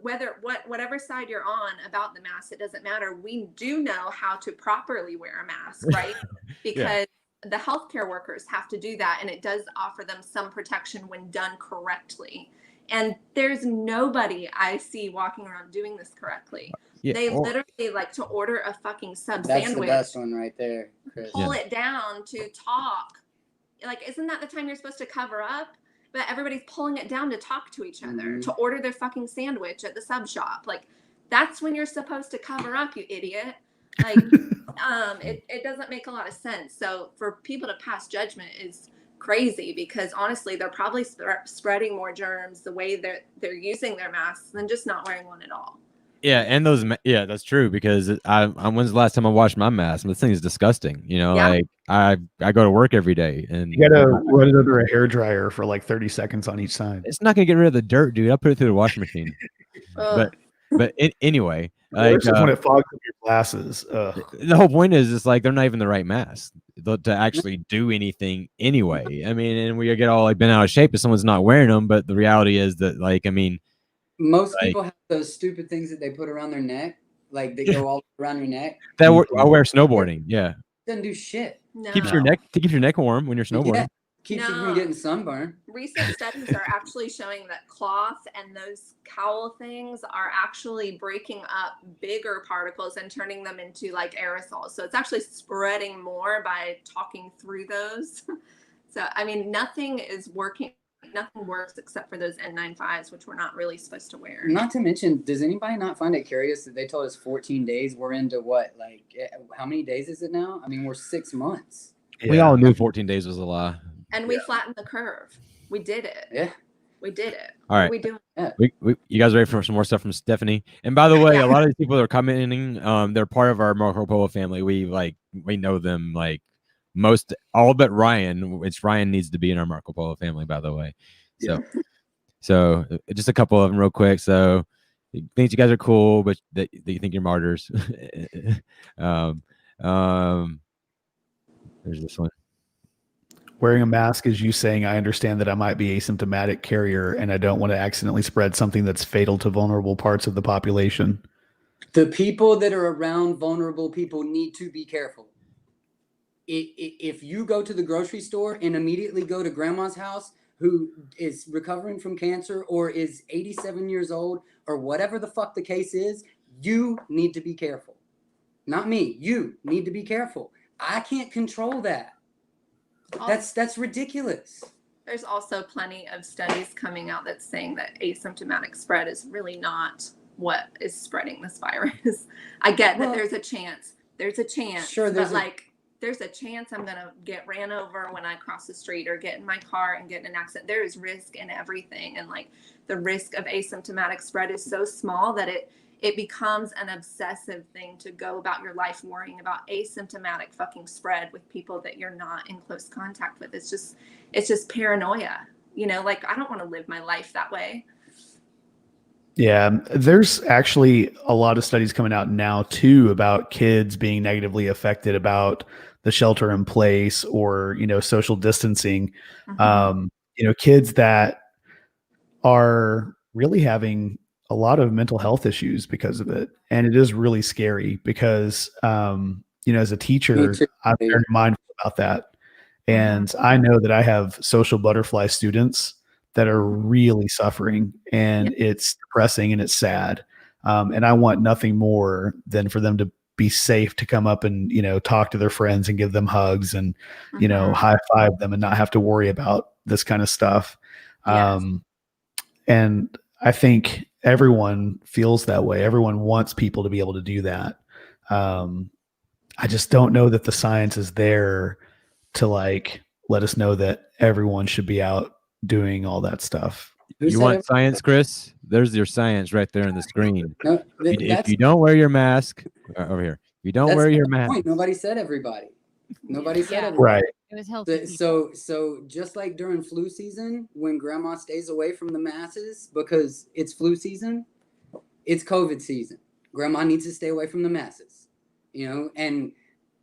Speaker 5: whatever side you're on about the mask, it doesn't matter. We do know how to properly wear a mask, right? Because the healthcare workers have to do that, and it does offer them some protection when done correctly. And there's nobody I see walking around doing this correctly. Yeah. They literally like to order a fucking sandwich.
Speaker 1: That's the best one right there, Chris.
Speaker 5: Pull it down to talk. Like, isn't that the time you're supposed to cover up? But everybody's pulling it down to talk to each other, to order their fucking sandwich at the sub shop. Like, that's when you're supposed to cover up, you idiot. Like, it doesn't make a lot of sense. So for people to pass judgment is crazy, because honestly, they're probably spreading more germs the way they're using their masks than just not wearing one at all.
Speaker 2: Yeah, and that's true, because when's the last time I washed my mask? This thing is disgusting. Like I go to work every day, and
Speaker 4: you gotta run it under a hairdryer for like 30 seconds on each side.
Speaker 2: It's not gonna get rid of the dirt, dude. I'll put it through the washing machine. Anyway, like
Speaker 4: when it fogs up your glasses.
Speaker 2: The whole point is, it's like they're not even the right mask to actually do anything anyway. I mean, and we get all like bent out of shape if someone's not wearing them, but the reality is that, like, I mean,
Speaker 1: most people have those stupid things that they put around their neck, like they go all around your neck.
Speaker 2: I wear snowboarding. Yeah,
Speaker 1: doesn't do shit.
Speaker 5: No.
Speaker 2: Keeps your neck warm when you're snowboarding.
Speaker 1: Yeah. Keeps you from getting sunburn.
Speaker 5: Recent studies are actually showing that cloth and those cowl things are actually breaking up bigger particles and turning them into like aerosols. So it's actually spreading more by talking through those. So, I mean, nothing works except for those N95s, which we're not really supposed to wear.
Speaker 1: Not to mention, does anybody not find it curious that they told us 14 days? We're into what? Like, how many days is it now? I mean, we're 6 months.
Speaker 2: Yeah. We all knew 14 days was a lie.
Speaker 5: And we flattened the curve. We did it.
Speaker 1: Yeah.
Speaker 5: We did it.
Speaker 2: All right.
Speaker 5: What are we doing?
Speaker 2: Yeah. You guys ready for some more stuff from Stephanie? And by the way, a lot of these people that are commenting, they're part of our Marco Polo family. We know them, like, all but Ryan, which Ryan needs to be in our Marco Polo family, by the way. So just a couple of them real quick. So thinks you guys are cool, but that you think you're martyrs. There's this one.
Speaker 4: Wearing a mask is you saying, I understand that I might be asymptomatic carrier and I don't want to accidentally spread something that's fatal to vulnerable parts of the population.
Speaker 1: The people that are around vulnerable people need to be careful. If you go to the grocery store and immediately go to grandma's house who is recovering from cancer or is 87 years old or whatever the fuck the case is, you need to be careful. Not me. You need to be careful. I can't control that. That's ridiculous.
Speaker 5: There's also plenty of studies coming out that's saying that asymptomatic spread is really not what is spreading this virus. I get that there's a chance. There's a chance.
Speaker 1: Sure,
Speaker 5: but like there's a chance I'm going to get ran over when I cross the street or get in my car and get in an accident. There is risk in everything. And like the risk of asymptomatic spread is so small that it becomes an obsessive thing to go about your life worrying about asymptomatic fucking spread with people that you're not in close contact with. It's just paranoia, you know, like I don't want to live my life that way.
Speaker 4: Yeah, there's actually a lot of studies coming out now too about kids being negatively affected about the shelter in place or, you know, social distancing. You know, kids that are really having a lot of mental health issues because of it. And it is really scary because, you know, as a teacher, I'm very mindful about that. And I know that I have social butterfly students that are really suffering, and it's depressing and it's sad. And I want nothing more than for them to be safe to come up and, you know, talk to their friends and give them hugs and, you know, high five them and not have to worry about this kind of stuff. And I think everyone feels that way. Everyone wants people to be able to do that. I just don't know that the science is there to like let us know that everyone should be out doing all that stuff.
Speaker 2: You want science, Chris? There's your science right there on the screen.
Speaker 1: No,
Speaker 2: if you don't wear your mask, over here, if you don't wear your mask.
Speaker 1: Point. Nobody said everybody. Nobody said everybody.
Speaker 4: Right.
Speaker 3: It was healthy.
Speaker 1: So just like during flu season, when grandma stays away from the masses because it's flu season, it's COVID season. Grandma needs to stay away from the masses, you know. And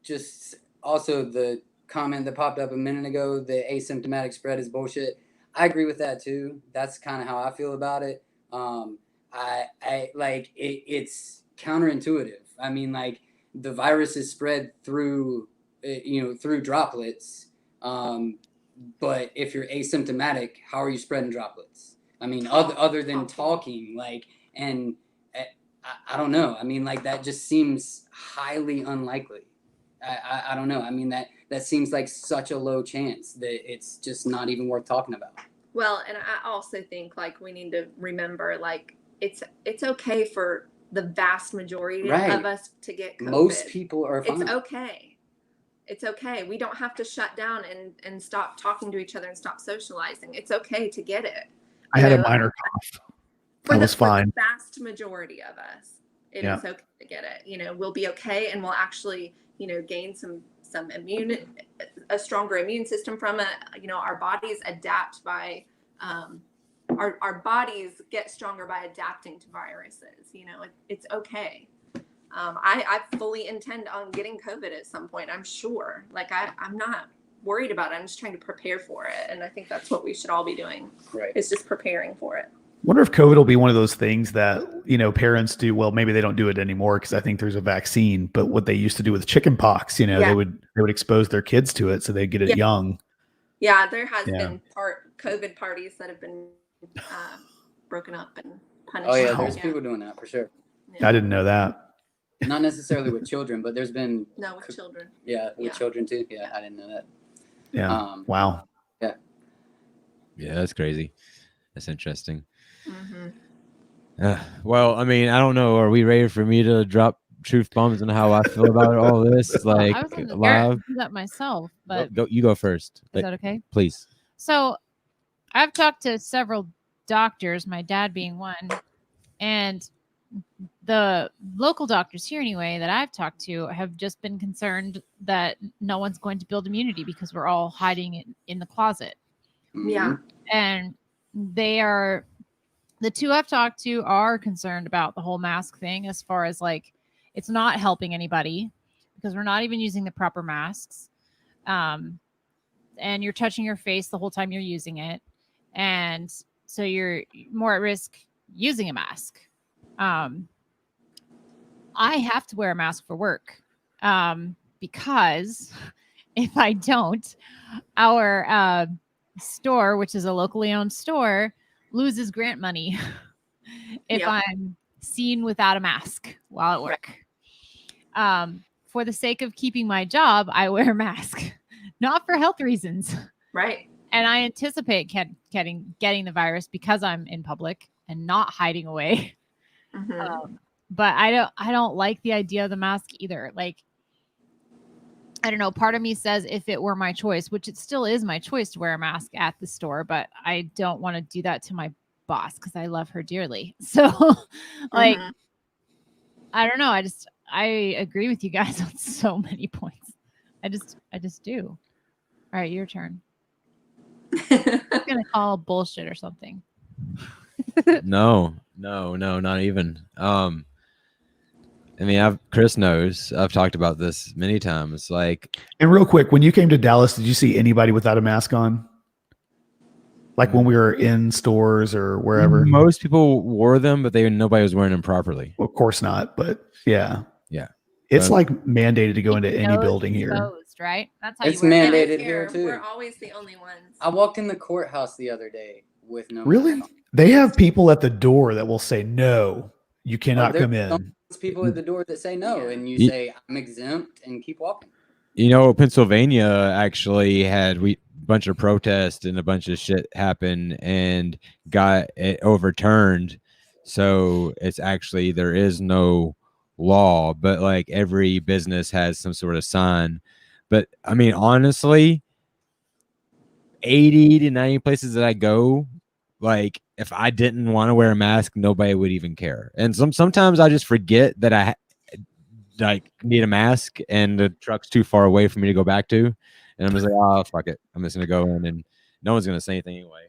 Speaker 1: just also the comment that popped up a minute ago, the asymptomatic spread is bullshit. I agree with that too. That's kind of how I feel about it. I like it. It's counterintuitive. I mean, like the virus is spread through, you know, through droplets. But if you're asymptomatic, how are you spreading droplets? I mean, other than talking, like, and I don't know. I mean, like that just seems highly unlikely. I don't know. I mean, that seems like such a low chance that it's just not even worth talking about.
Speaker 5: Well, and I also think like we need to remember like it's okay for the vast majority of us to get COVID.
Speaker 1: Most people are fine.
Speaker 5: It's okay. It's okay. We don't have to shut down and stop talking to each other and stop socializing. It's okay to get it.
Speaker 4: I had a minor cough. I was fine.
Speaker 5: For the vast majority of us, it is okay to get it. You know, we'll be okay, and we'll actually, you know, gain a stronger immune system from it. You know, our bodies adapt by, our bodies get stronger by adapting to viruses. You know, it's okay. I fully intend on getting COVID at some point. I'm sure. Like I'm not worried about it. I'm just trying to prepare for it, and I think that's what we should all be doing.
Speaker 1: Right.
Speaker 5: It's just preparing for it.
Speaker 4: Wonder if COVID will be one of those things that, you know, parents do. Well, maybe they don't do it anymore because I think there's a vaccine, but what they used to do with chicken pox, you know, they would expose their kids to it so they get it young.
Speaker 5: Yeah. There has been COVID parties that have been broken up and punished.
Speaker 1: Oh yeah. There's people doing that for sure.
Speaker 4: Yeah. I didn't know that.
Speaker 1: Not necessarily with children, but there's been
Speaker 5: with children.
Speaker 1: Yeah. With children too. Yeah. I didn't know that.
Speaker 4: Yeah. Wow.
Speaker 1: Yeah.
Speaker 2: Yeah. That's crazy. That's interesting. Well, I mean, I don't know. Are we ready for me to drop truth bombs and how I feel about all this? Like
Speaker 3: I was
Speaker 2: live.
Speaker 3: do that myself, but
Speaker 2: You go first.
Speaker 3: Is that okay?
Speaker 2: Please.
Speaker 3: So, I've talked to several doctors, my dad being one, and the local doctors here, anyway, that I've talked to have just been concerned that no one's going to build immunity because we're all hiding it in the closet.
Speaker 5: Yeah,
Speaker 3: and the two I've talked to are concerned about the whole mask thing, as far as like it's not helping anybody because we're not even using the proper masks. And you're touching your face the whole time you're using it. And so you're more at risk using a mask. I have to wear a mask for work because if I don't, our store, which is a locally owned store, loses grant money if I'm seen without a mask while at work. For the sake of keeping my job, I wear a mask, not for health reasons.
Speaker 5: Right.
Speaker 3: And I anticipate getting the virus because I'm in public and not hiding away. But I don't like the idea of the mask either. Like, I don't know. Part of me says if it were my choice, which it still is my choice to wear a mask at the store, but I don't want to do that to my boss because I love her dearly. So, like, I don't know. I agree with you guys on so many points. I just do. All right, your turn. I'm gonna call bullshit or something.
Speaker 2: No, not even. I mean, Chris knows. I've talked about this many times. Like,
Speaker 4: and real quick, when you came to Dallas, did you see anybody without a mask on? Like when we were in stores or wherever?
Speaker 2: most people wore them, but nobody was wearing them properly.
Speaker 4: Well, of course not, but yeah.
Speaker 2: Yeah.
Speaker 4: It's like mandated to go into any building here.
Speaker 3: Exposed, right? That's how
Speaker 1: It's
Speaker 3: you wear
Speaker 1: mandated here too.
Speaker 5: We're always the only ones.
Speaker 1: I walked in the courthouse the other day with no
Speaker 4: Really?
Speaker 1: mask on.
Speaker 4: They have people at the door that will say, no, you cannot come in.
Speaker 1: There's people at the door that say no, and you say, I'm exempt, and keep walking.
Speaker 2: You know, Pennsylvania actually had a bunch of protests and a bunch of shit happen and got it overturned. So it's actually, there is no law, but like every business has some sort of sign. But I mean, honestly, 80 to 90 places that I go, like if I didn't want to wear a mask, nobody would even care. And sometimes I just forget that I like need a mask and the truck's too far away for me to go back to, and I'm just like, oh fuck it, I'm just gonna go in and no one's gonna say anything anyway.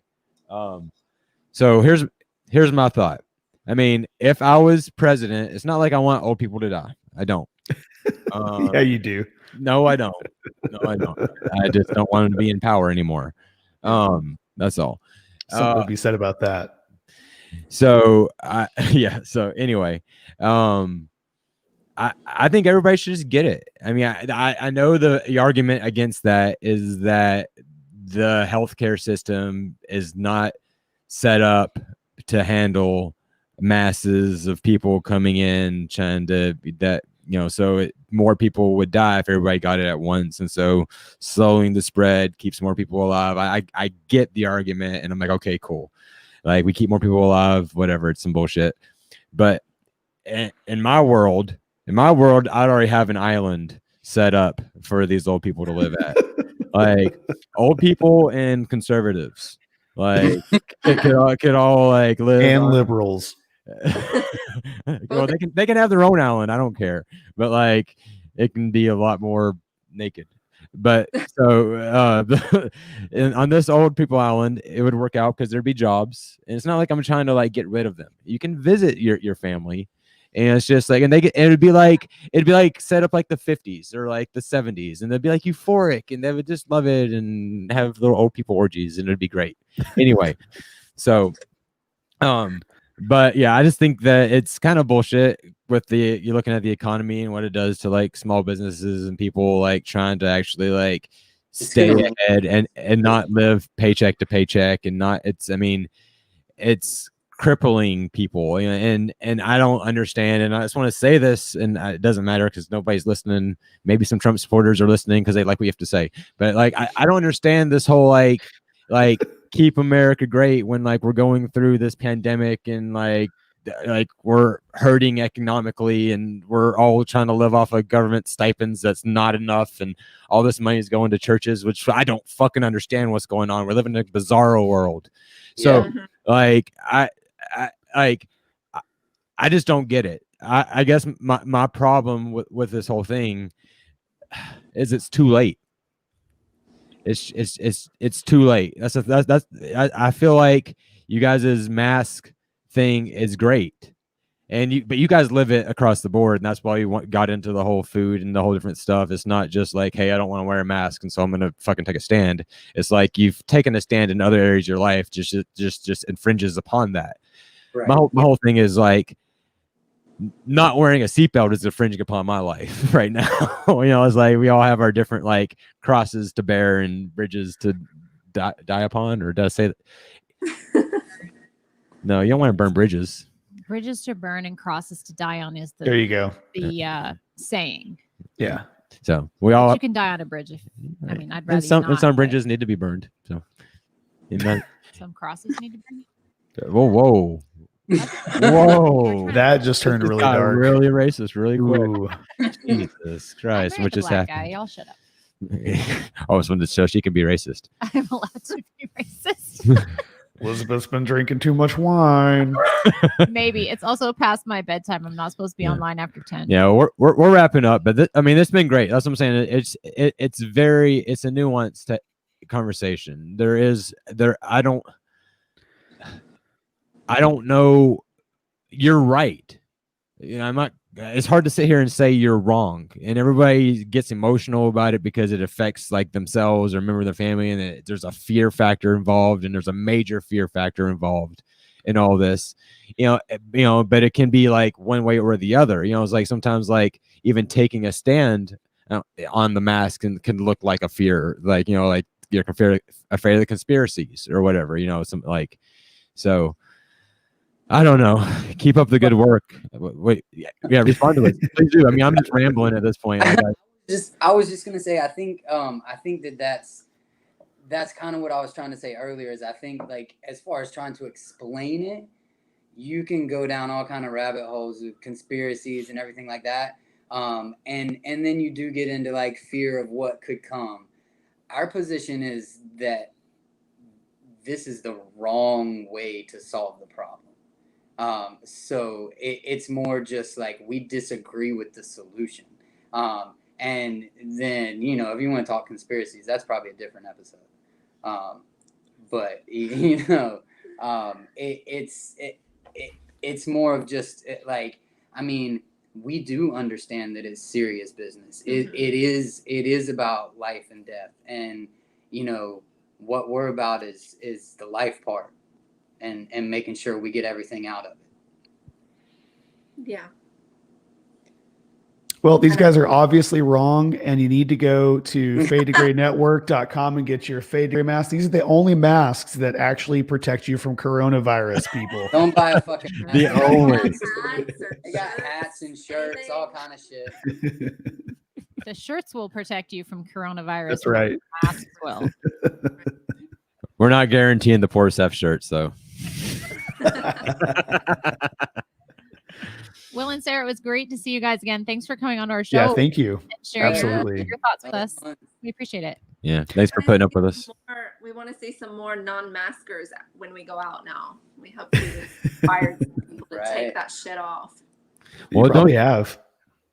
Speaker 2: So here's my thought. I mean, if I was president, it's not like I want old people to die. I don't.
Speaker 4: Yeah, you do.
Speaker 2: No, I don't. No, I don't. I just don't want them to be in power anymore. That's all.
Speaker 4: Something to be said about that.
Speaker 2: So So anyway, I think everybody should just get it. I mean, I know the argument against that is that the healthcare system is not set up to handle masses of people coming in trying to that, so more people would die if everybody got it at once. And so slowing the spread keeps more people alive. I get the argument, and I'm like, okay, cool. Like we keep more people alive, whatever, it's some bullshit. But in my world, I'd already have an island set up for these old people to live at. Like old people and conservatives, like could all like live,
Speaker 4: and liberals.
Speaker 2: Well, they can have their own island. I don't care, but like it can be a lot more naked. But so on this old people island, it would work out because there'd be jobs, and it's not like I'm trying to like get rid of them. You can visit your family. And it's just like, and it'd be like set up like the 50s or like the 70s, and they'd be like euphoric, and they would just love it and have little old people orgies, and it'd be great. Anyway, so, but yeah, I just think that it's kind of bullshit with you're looking at the economy and what it does to like small businesses and people like trying to actually like stay ahead and not live paycheck to paycheck and not. It's crippling people, and I don't understand, and I just want to say this, and it doesn't matter because nobody's listening. Maybe some Trump supporters are listening because they like what you have to say, but like I don't understand this whole like keep America great when like we're going through this pandemic and like we're hurting economically and we're all trying to live off of government stipends that's not enough, and all this money is going to churches, which I don't fucking understand what's going on. We're living in a bizarro world. So like I just don't get it. I guess my problem with this whole thing is it's too late. It's too late. I feel like you guys' mask thing is great, but you guys live it across the board, and that's why you got into the whole food and the whole different stuff. It's not just like, hey, I don't want to wear a mask, and so I'm gonna fucking take a stand. It's like you've taken a stand in other areas of your life, just infringes upon that. Right. My whole thing is like not wearing a seatbelt is infringing upon my life right now. It's like we all have our different like crosses to bear and bridges to die upon, or does I say that? No, you don't want to burn bridges.
Speaker 3: Bridges to burn and crosses to die on is the
Speaker 4: there you go.
Speaker 3: The saying.
Speaker 4: Yeah.
Speaker 2: So we all
Speaker 3: you can die on a bridge. I'd rather
Speaker 2: some bridges need to be burned. So
Speaker 3: some crosses need to burn.
Speaker 2: Whoa. Whoa,
Speaker 4: That just turned
Speaker 2: This
Speaker 4: really
Speaker 2: got
Speaker 4: dark.
Speaker 2: really racist, really quick.
Speaker 4: Ooh.
Speaker 2: Jesus Christ,
Speaker 3: I'm
Speaker 2: what just
Speaker 3: black guy.
Speaker 2: happened?
Speaker 3: Y'all shut up.
Speaker 2: Oh, it's when the show she can be racist.
Speaker 3: I'm allowed to be racist.
Speaker 4: Elizabeth's been drinking too much wine.
Speaker 3: Maybe it's also past my bedtime. I'm not supposed to be
Speaker 2: Yeah.
Speaker 3: online after 10.
Speaker 2: Yeah, we're wrapping up, but I mean, it's been great. That's what I'm saying. It's a nuanced conversation. I don't know. You're right. You know, I'm not. It's hard to sit here and say you're wrong, and everybody gets emotional about it because it affects like themselves or a member of their family, and there's a fear factor involved, and there's a major fear factor involved in all this. But it can be like one way or the other. It's like sometimes like even taking a stand on the mask can look like a fear, like like you're afraid of the conspiracies or whatever. Some like so. I don't know. Keep up the good work. Wait, yeah, respond to it. Please do. I mean, I'm just rambling at this point.
Speaker 1: I was just gonna say, I think that's kind of what I was trying to say earlier. Is I think like as far as trying to explain it, you can go down all kind of rabbit holes of conspiracies and everything like that. And then you do get into like fear of what could come. Our position is that this is the wrong way to solve the problem. So it's more just like we disagree with the solution. And then, if you want to talk conspiracies, that's probably a different episode. But it's more of just like, I mean, we do understand that it's serious business. It is about life and death. And, what we're about is the life part. And making sure we get everything out of it.
Speaker 5: Yeah.
Speaker 4: Well, these guys are obviously wrong, and you need to go to fadedegraynetwork.com and get your Fade Degrade mask. These are the only masks that actually protect you from coronavirus, people.
Speaker 1: Don't buy a fucking mask.
Speaker 2: The only.
Speaker 1: They got hats and shirts, all kind of shit.
Speaker 3: The shirts will protect you from coronavirus.
Speaker 4: That's right.
Speaker 3: Masks will.
Speaker 2: We're not guaranteeing the Poor Seth shirts, though.
Speaker 3: Will and Sarah, it was great to see you guys again. Thanks for coming on our show.
Speaker 4: Yeah, thank you.
Speaker 3: And sharing
Speaker 4: Absolutely.
Speaker 3: your thoughts with us. We appreciate it.
Speaker 2: Yeah, thanks for putting up with us.
Speaker 5: We want to see some more non-maskers when we go out now. We hope to inspire people to take that shit off.
Speaker 2: Well,
Speaker 4: don't have.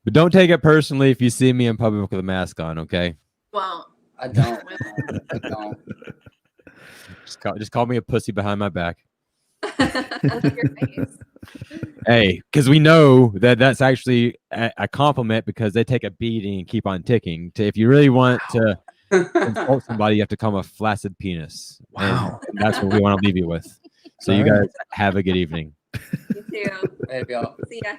Speaker 2: But don't take it personally if you see me in public with a mask on, okay?
Speaker 5: Well,
Speaker 1: I don't. I don't.
Speaker 2: Just call me a pussy behind my back.
Speaker 3: Over your face.
Speaker 2: Hey, because we know that's actually a compliment because they take a beating and keep on ticking. If you really want to insult somebody, you have to call them a flaccid penis.
Speaker 4: Wow.
Speaker 2: And that's what we want to leave you with. So you guys have a good evening.
Speaker 5: you too.
Speaker 1: Hey, y'all.
Speaker 5: See ya.